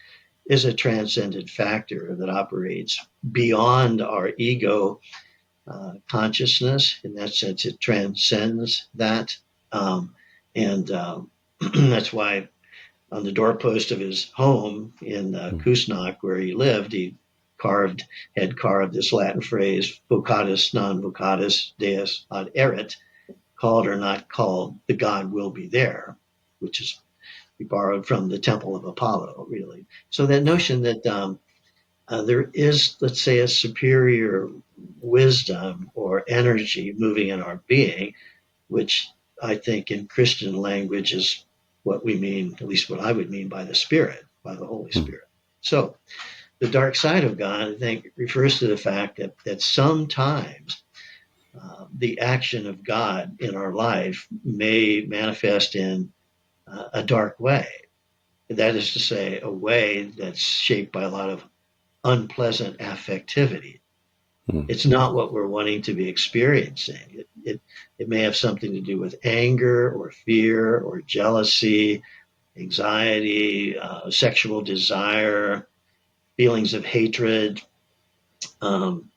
is a transcendent factor that operates beyond our ego consciousness. In that sense, it transcends that. And that's why on the doorpost of his home in Mm, Kusnacht, where he lived, he had carved this Latin phrase, vocatus non vocatus deus ad erit, called or not called, the God will be there, which is we borrowed from the Temple of Apollo, really. So that notion that there is, let's say, a superior wisdom or energy moving in our being, which I think in Christian language is what we mean, at least what I would mean by the Spirit, by the Holy mm, Spirit. So the dark side of God, I think, refers to the fact that sometimes the action of God in our life may manifest in a dark way. That is to say, a way that's shaped by a lot of unpleasant affectivity. mm, It's not what we're wanting to be experiencing. It may have something to do with anger or fear or jealousy, anxiety, sexual desire, feelings of hatred. Um,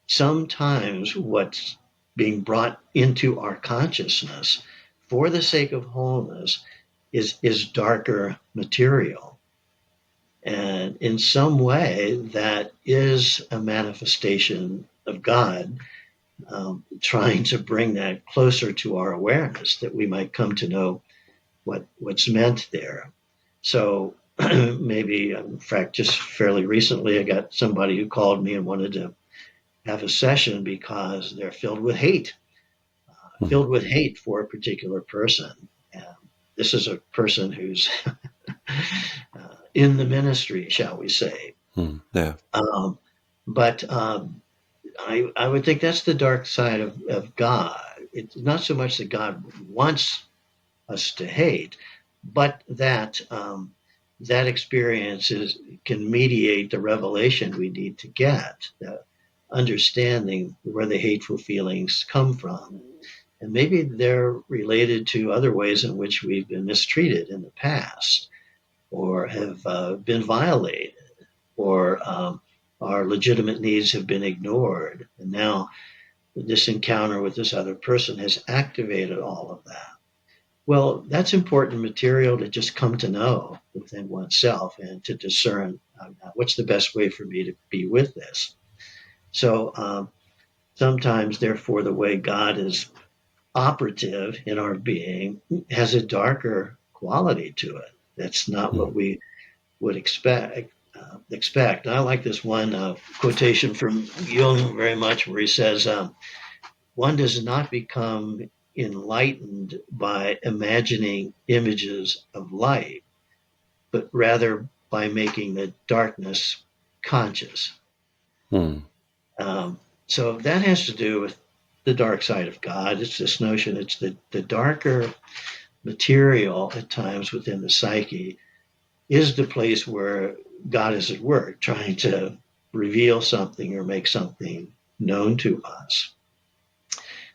Sometimes what's being brought into our consciousness for the sake of wholeness is darker material. And in some way, that is a manifestation of God trying to bring that closer to our awareness, that we might come to know what's meant there. So maybe, in fact, just fairly recently, I got somebody who called me and wanted to have a session because they're mm, filled with hate for a particular person. And this is a person who's in the ministry, shall we say. yeah. Um, but I would think that's the dark side of God. It's not so much that God wants us to hate, but that that experience can mediate the revelation we need to get, the understanding where the hateful feelings come from. And maybe they're related to other ways in which we've been mistreated in the past or have been violated or our legitimate needs have been ignored. And now this encounter with this other person has activated all of that. Well, that's important material to just come to know within oneself and to discern what's the best way for me to be with this. So sometimes, therefore, the way God is operative in our being has a darker quality to it. That's not Mm, what we would expect. And I like this one quotation from Jung very much, where he says, "One does not become enlightened by imagining images of light, but rather by making the darkness conscious." mm, Um, so that has to do with the dark side of God. It's this notion, it's the darker material at times within the psyche is the place where God is at work, trying to reveal something or make something known to us.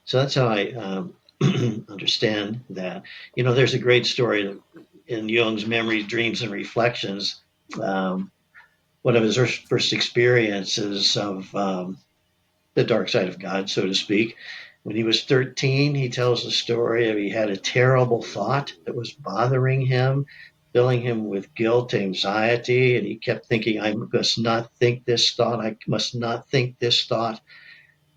So that's how I understand that. There's a great story in Jung's Memories, Dreams, and Reflections. Um, One of his first experiences of the dark side of God, so to speak. When he was 13, he tells the story of he had a terrible thought that was bothering him, filling him with guilt, anxiety, and he kept thinking, I must not think this thought, I must not think this thought,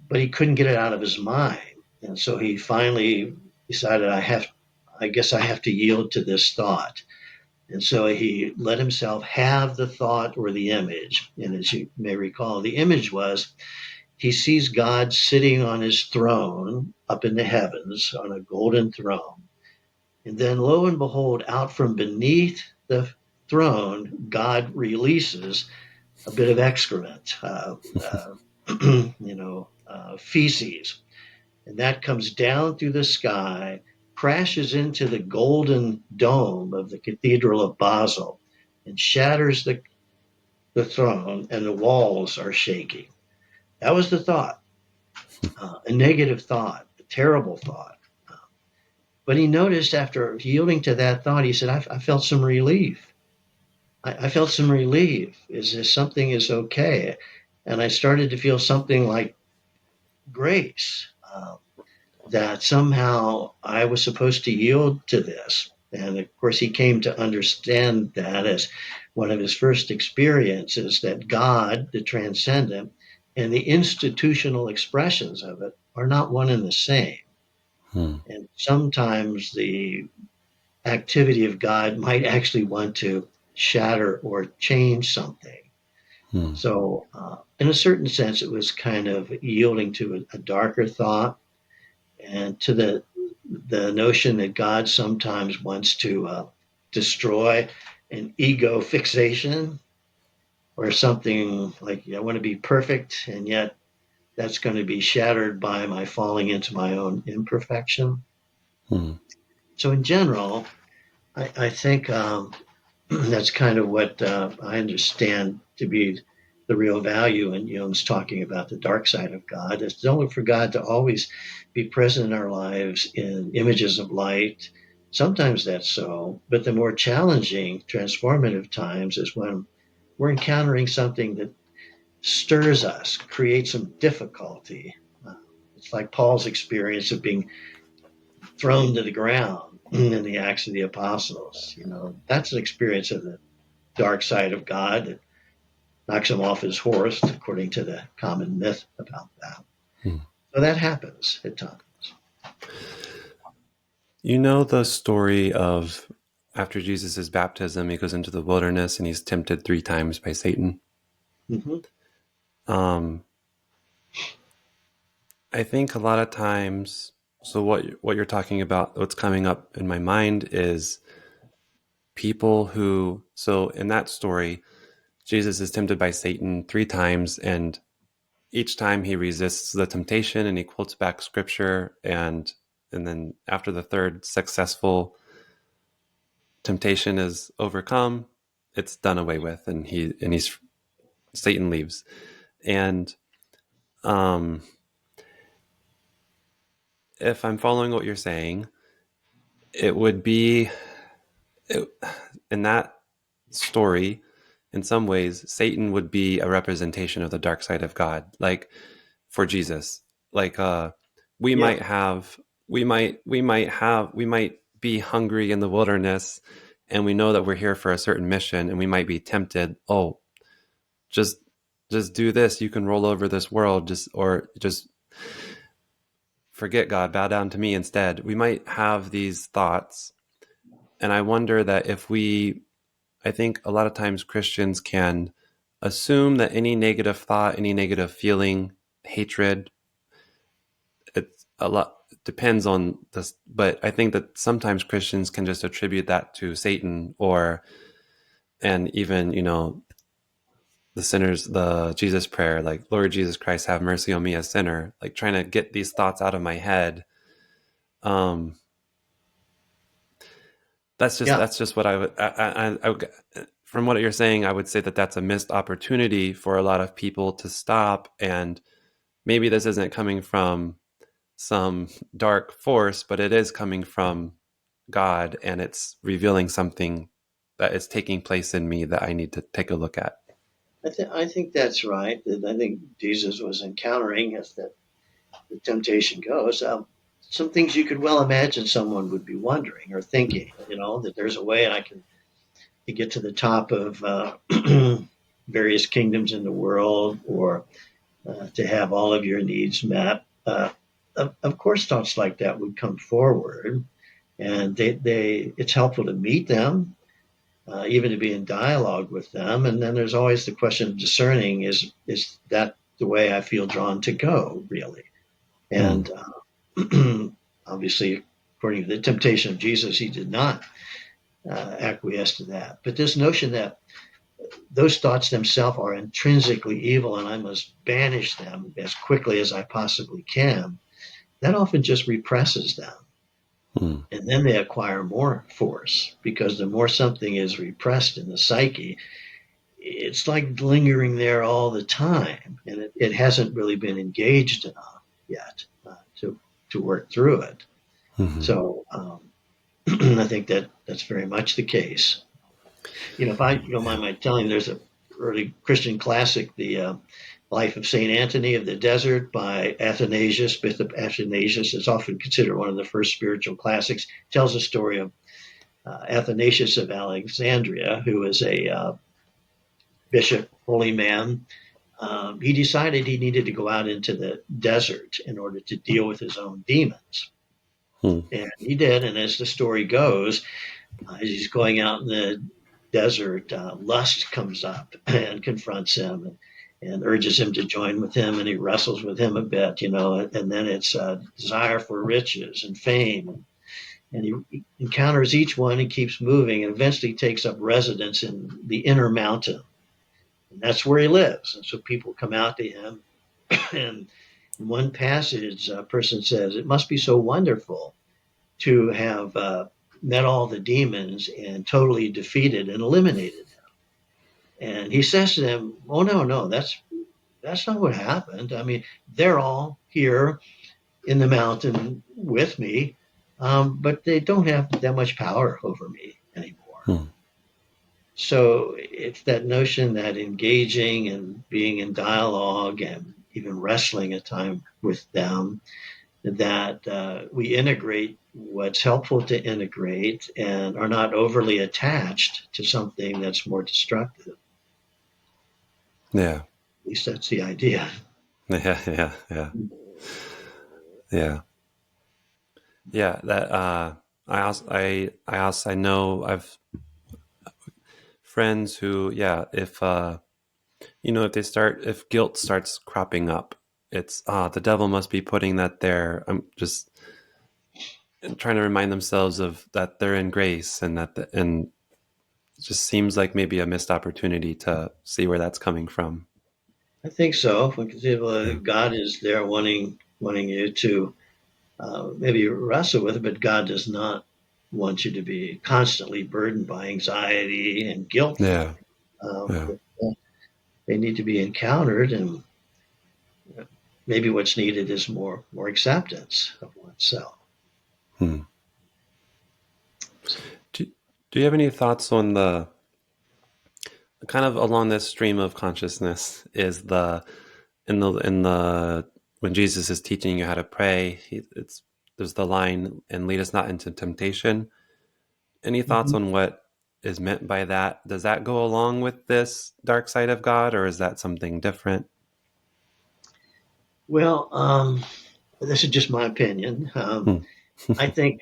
but he couldn't get it out of his mind. And so he finally decided, I guess I have to yield to this thought. And so he let himself have the thought or the image. And as you may recall, the image was he sees God sitting on his throne up in the heavens on a golden throne. And then, lo and behold, out from beneath the throne, God releases a bit of excrement, feces. And that comes down through the sky, crashes into the golden dome of the Cathedral of Basel, and shatters the throne, and the walls are shaking. That was the thought, a negative thought, a terrible thought. But he noticed after yielding to that thought, he said, I felt some relief. I felt some relief. Is this something is okay? And I started to feel something like grace, that somehow I was supposed to yield to this. And of course, he came to understand that as one of his first experiences, that God, the transcendent, and the institutional expressions of it are not one and the same. Hmm. And sometimes the activity of God might actually want to shatter or change something. Hmm. So, in a certain sense, it was kind of yielding to a darker thought and to the notion that God sometimes wants to destroy an ego fixation or something like I want to be perfect, and yet that's going to be shattered by my falling into my own imperfection. Hmm. So, in general, I think that's kind of what I understand to be the real value in Jung's talking about the dark side of God. It's only for God to always be present in our lives in images of light. Sometimes that's so, but the more challenging, transformative times is when we're encountering something that stirs us, creates some difficulty. Uh, it's like Paul's experience of being thrown to the ground in the Acts of the Apostles. That's an experience of the dark side of God that knocks him off his horse, according to the common myth about that. Hmm. So that happens at times. You know the story of after Jesus' baptism, he goes into the wilderness and he's tempted 3 times by Satan. Mm-hmm. Um, I think a lot of times, so what you're talking about, what's coming up in my mind is people who, so in that story, Jesus is tempted by Satan 3 times, and each time he resists the temptation and he quotes back scripture, and then after the third successful temptation is overcome, it's done away with, and he's Satan leaves. And um, if I'm following what you're saying, it would be it, in that story, in some ways, Satan would be a representation of the dark side of God, like for Jesus. Like we Yeah. might have, we might be hungry in the wilderness, and we know that we're here for a certain mission, and we might be tempted. Oh, just just do this. You can roll over this world, just forget God, bow down to me instead. We might have these thoughts, and I wonder that if we I think a lot of times Christians can assume that any negative thought, any negative feeling, hatred, it's a lot depends on this, but I think that sometimes Christians can just attribute that to Satan or and even, the sinners, the Jesus prayer, like Lord Jesus Christ, have mercy on me, a sinner, like trying to get these thoughts out of my head. Um, Yeah. that's just what I would from what you're saying, I would say that that's a missed opportunity for a lot of people to stop, and maybe this isn't coming from some dark force, but it is coming from God, and it's revealing something that is taking place in me that I need to take a look at. I think that's right. I think Jesus was encountering, as the temptation goes, some things you could well imagine someone would be wondering or thinking, that there's a way I can to get to the top of various kingdoms in the world, or to have all of your needs met. Of course, thoughts like that would come forward, and it's helpful to meet them, even to be in dialogue with them. And then there's always the question of discerning: is that the way I feel drawn to go, really. Hmm. And obviously, according to the temptation of Jesus, he did not acquiesce to that. But this notion that those thoughts themselves are intrinsically evil and I must banish them as quickly as I possibly can, that often just represses them. Hmm. And then they acquire more force because the more something is repressed in the psyche, it's like lingering there all the time. And it hasn't really been engaged enough yet to work through it. Hmm. So I think that that's very much the case. If I you don't Yeah. mind my telling, there's a early Christian classic, the Life of Saint Anthony of the Desert by Athanasius. Bishop Athanasius is often considered one of the first spiritual classics. Tells the story of Athanasius of Alexandria, who was a bishop, holy man. He decided he needed to go out into the desert in order to deal with his own demons. Hmm. And he did. And as the story goes, as he's going out in the desert, lust comes up and confronts him and urges him to join with him. And he wrestles with him a bit, and then it's desire for riches and fame. And he encounters each one and keeps moving and eventually takes up residence in the inner mountain. And that's where he lives. And so people come out to him. And in one passage, a person says, "It must be so wonderful to have met all the demons and totally defeated and eliminated them." And he says to them, "Oh no, no, that's not what happened. I mean, they're all here in the mountain with me, but they don't have that much power over me anymore." Hmm. So it's that notion that engaging and being in dialogue and even wrestling at time with them, that we integrate what's helpful to integrate and are not overly attached to something that's more destructive. Yeah. At least that's the idea. Yeah. Yeah. Yeah. Yeah. Yeah. That. I know I've friends who. Yeah. If guilt starts cropping up, it's the devil must be putting that there. I'm just trying to remind themselves of that they're in grace and and it just seems like maybe a missed opportunity to see where that's coming from. I think so. We can say, well, Yeah. God is there wanting you to maybe wrestle with it, but God does not want you to be constantly burdened by anxiety and guilt for Yeah. things. Yeah. They need to be encountered, and maybe what's needed is more acceptance of oneself. Hmm. Do, do you have any thoughts on the kind of along this stream of consciousness is the when Jesus is teaching you how to pray, there's the line and lead us not into temptation. Any thoughts Mhm. on what is meant by that? Does that go along with this dark side of God, or is that something different? Well, this is just my opinion. Hmm. I think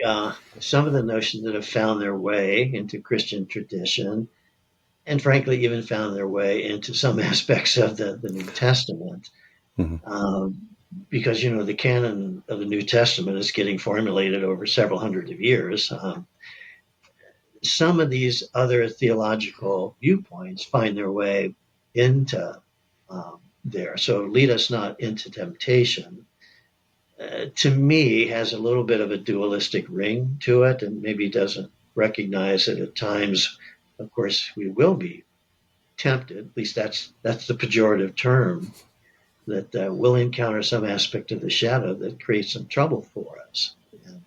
some of the notions that have found their way into Christian tradition, and frankly, even found their way into some aspects of the New Testament, Hmm. um, because the canon of the New Testament is getting formulated over several hundred of years. Some of these other theological viewpoints find their way into there. So lead us not into temptation. To me, has a little bit of a dualistic ring to it, and maybe doesn't recognize that at times, of course, we will be tempted. At least that's the pejorative term, that we'll encounter some aspect of the shadow that creates some trouble for us, and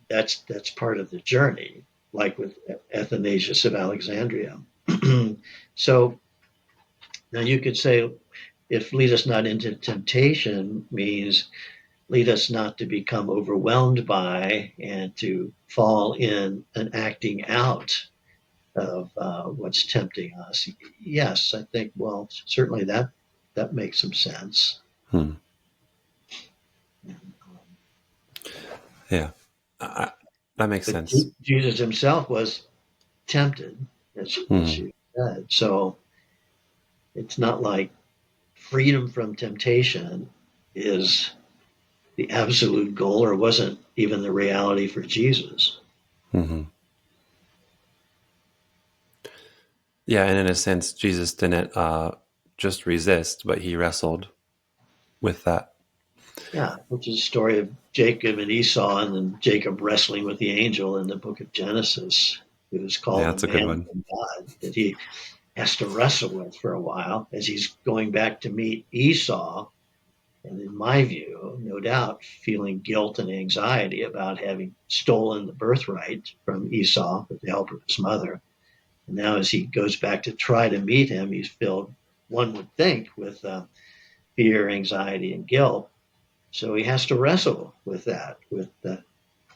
that's part of the journey, like with Athanasius of Alexandria. So now you could say, if lead us not into temptation means lead us not to become overwhelmed by and to fall in an acting out of what's tempting us. Yes, I think, well, certainly that makes some sense. Hmm. And, Yeah, I, that makes but sense. Jesus himself was tempted, as Hmm. you said. So it's not like freedom from temptation is the absolute goal, or wasn't even the reality for Jesus. Hmm. Yeah, and in a sense, Jesus didn't just resist, but he wrestled with that. Yeah, which is the story of Jacob and Esau, and then Jacob wrestling with the angel in the book of Genesis, who's Yeah, called the that's a good man one. from God, that he has to wrestle with for a while as he's going back to meet Esau. And in my view, no doubt, feeling guilt and anxiety about having stolen the birthright from Esau with the help of his mother. And now, as he goes back to try to meet him, he's filled, one would think, with fear, anxiety, and guilt. So he has to wrestle with that, with the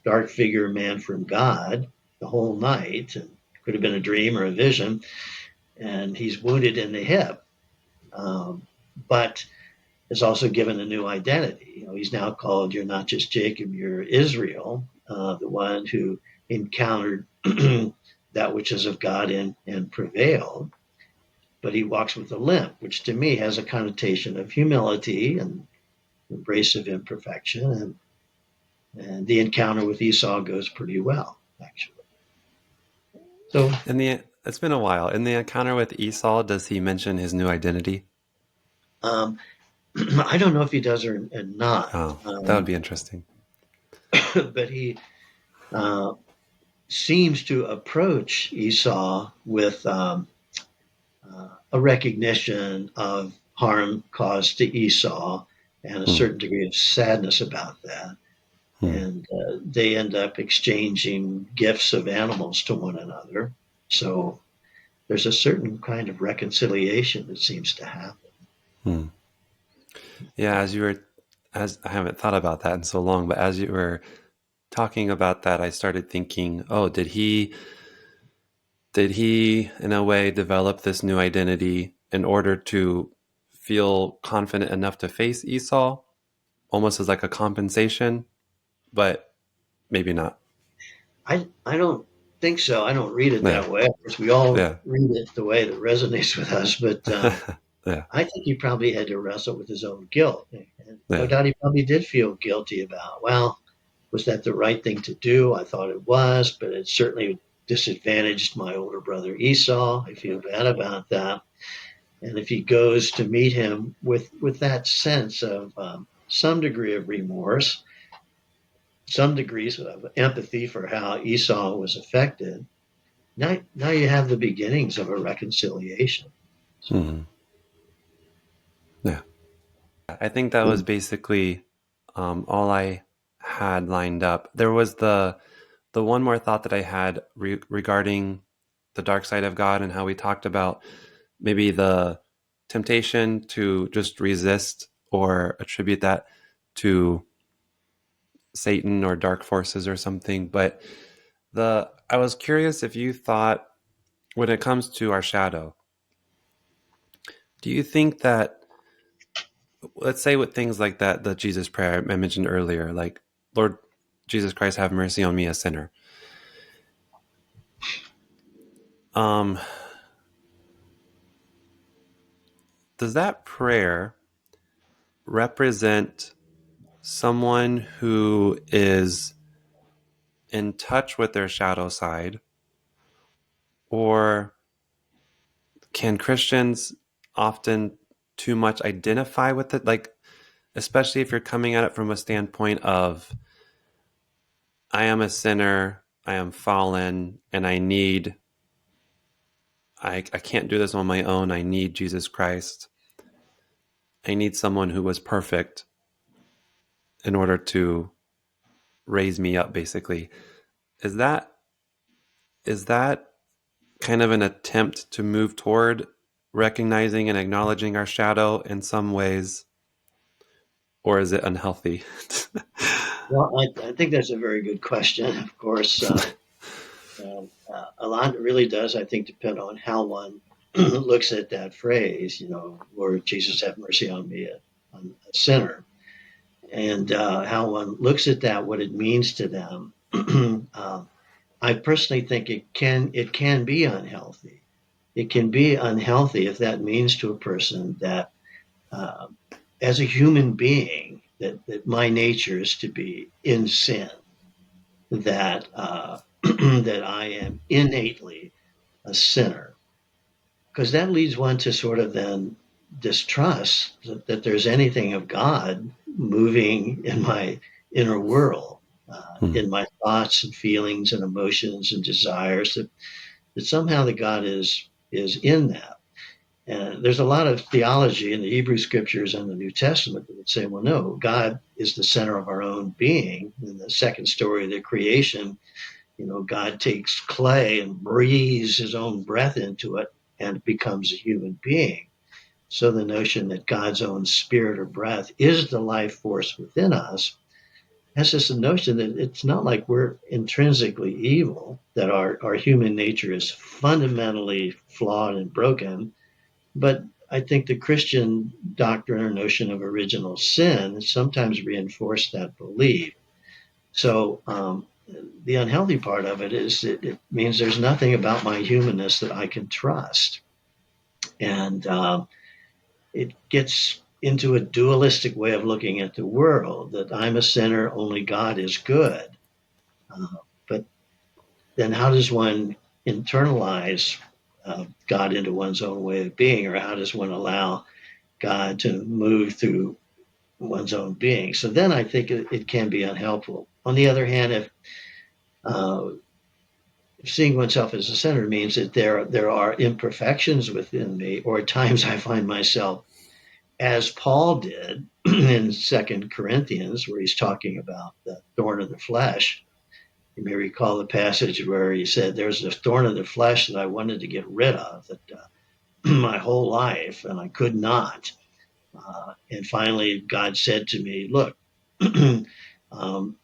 dark figure man from God the whole night. And it could have been a dream or a vision. And he's wounded in the hip, but is also given a new identity. He's now called, you're not just Jacob, you're Israel, the one who encountered that which is of God and prevailed. But he walks with a limp, which to me has a connotation of humility and embrace of imperfection. And the encounter with Esau goes pretty well, actually. So It's been a while. In the encounter with Esau, does he mention his new identity? um, I don't know if he does or not, Oh, that would be interesting. but he uh, seems to approach Esau with a recognition of harm caused to Esau and a Hmm. certain degree of sadness about that. Hmm. And they end up exchanging gifts of animals to one another. So there's a certain kind of reconciliation that seems to happen. Hmm. Yeah, as I haven't thought about that in so long, but as you were talking about that, I started thinking, oh, did he in a way develop this new identity in order to feel confident enough to face Esau, almost as like a compensation, but maybe not. I don't think so. I don't read it Yeah, that way. Of course, we all yeah, read it the way that resonates with us, but yeah, I think he probably had to wrestle with his own guilt. And no yeah. doubt he probably did feel guilty about, well, was that the right thing to do? I thought it was, but it certainly disadvantaged my older brother Esau. I feel bad about that. And if he goes to meet him with that sense of some degree of remorse, some degrees of empathy for how Esau was affected, now you have the beginnings of a reconciliation. So, Hmm. Yeah. I think that was basically all I had lined up. There was the one more thought that I had regarding the dark side of God and how we talked about maybe the temptation to just resist or attribute that to Satan or dark forces or something. But the I was curious if you thought when it comes to our shadow, do you think that, let's say with things like that, the Jesus prayer I mentioned earlier, like, Lord Jesus Christ, have mercy on me, a sinner. Um, does that prayer represent someone who is in touch with their shadow side, or can Christians often too much identify with it? Like, especially if you're coming at it from a standpoint of, I am a sinner, I am fallen, and I can't do this on my own. I need Jesus Christ. I need someone who was perfect in order to raise me up, basically. Is that is that kind of an attempt to move toward recognizing and acknowledging our shadow in some ways, or is it unhealthy? well, I think that's a very good question. Of course, a lot really does, I think, depend on how one looks at that phrase. Lord Jesus, have mercy on me, on a sinner, and how one looks at that, what it means to them. I personally think it can be unhealthy. It can be unhealthy if that means to a person that uh, as a human being, that my nature is to be in sin, that that I am innately a sinner, because that leads one to sort of then distrust that there's anything of God moving in my inner world, Hmm. in my thoughts and feelings and emotions and desires, that somehow the God is in that. And there's a lot of theology in the Hebrew scriptures and the New Testament that would say, well, no, God is the center of our own being. In the second story of the creation, God takes clay and breathes his own breath into it and it becomes a human being. So the notion that God's own spirit or breath is the life force within us has this notion that it's not like we're intrinsically evil, that our human nature is fundamentally flawed and broken. But I think the Christian doctrine or notion of original sin sometimes reinforced that belief. So the unhealthy part of it is it means there's nothing about my humanness that I can trust. And it gets into a dualistic way of looking at the world, that I'm a sinner, only God is good. Uh, but then how does one internalize God into one's own way of being, or how does one allow God to move through one's own being? So then I think it can be unhelpful. On the other hand, uh, if seeing oneself as a sinner means that there are imperfections within me, or at times I find myself, as Paul did in Second Corinthians, where he's talking about the thorn of the flesh. You may recall the passage where he said, "There's a thorn of the flesh that I wanted to get rid of, that my whole life, and I could not." And finally, God said to me, "Look, um,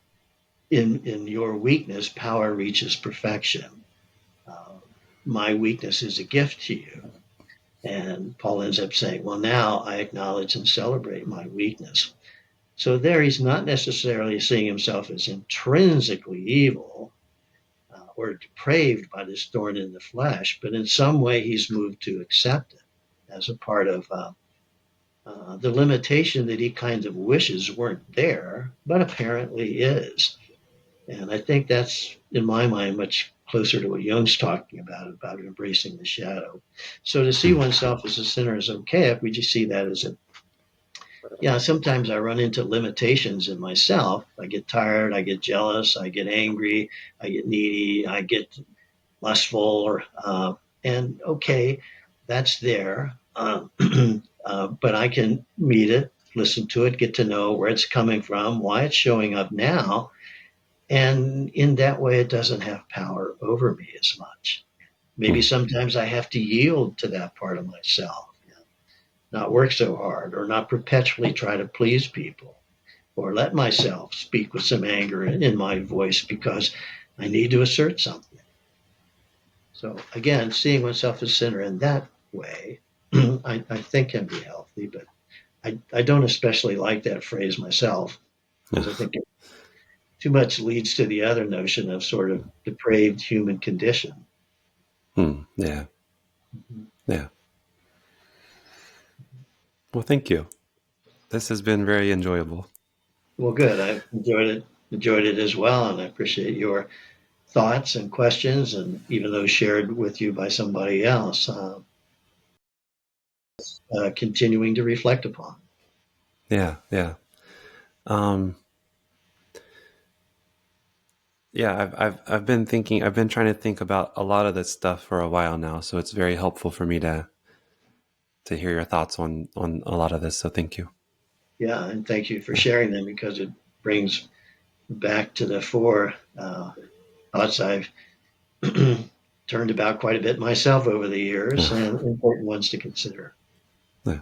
in your weakness, power reaches perfection. Uh, my weakness is a gift to you." And Paul ends up saying, "Well, now I acknowledge and celebrate my weakness." So there, he's not necessarily seeing himself as intrinsically evil or depraved by this thorn in the flesh, but in some way he's moved to accept it as a part of the limitation that he kind of wishes weren't there, but apparently is. And I think that's, in my mind, much closer to what Jung's talking about embracing the shadow. So to see Hmm. oneself as a sinner is okay if we just see that as a, yeah, sometimes I run into limitations in myself. I get tired, I get jealous, I get angry, I get needy, I get lustful, and okay, that's there. But I can meet it, listen to it, get to know where it's coming from, why it's showing up now. And in that way, it doesn't have power over me as much. Maybe Hmm. sometimes I have to yield to that part of myself, not work so hard, or not perpetually try to please people, or let myself speak with some anger in my voice because I need to assert something. So again, seeing oneself as a sinner in that way, I think can be healthy, but I don't especially like that phrase myself, Yeah. because I think it too much leads to the other notion of sort of depraved human condition. Hmm. Yeah. Mhm. Yeah. Well, thank you. This has been very enjoyable. Well, good. I've enjoyed it as well, and I appreciate your thoughts and questions, and even those shared with you by somebody else, continuing to reflect upon. Yeah. Yeah. Um, yeah. I've been thinking. I've been trying to think about a lot of this stuff for a while now. So it's very helpful for me to hear your thoughts on a lot of this. So thank you. Yeah, and thank you for Yeah. sharing them, because it brings back to the fore thoughts I've turned about quite a bit myself over the years, Yeah. and important ones to consider. Yeah.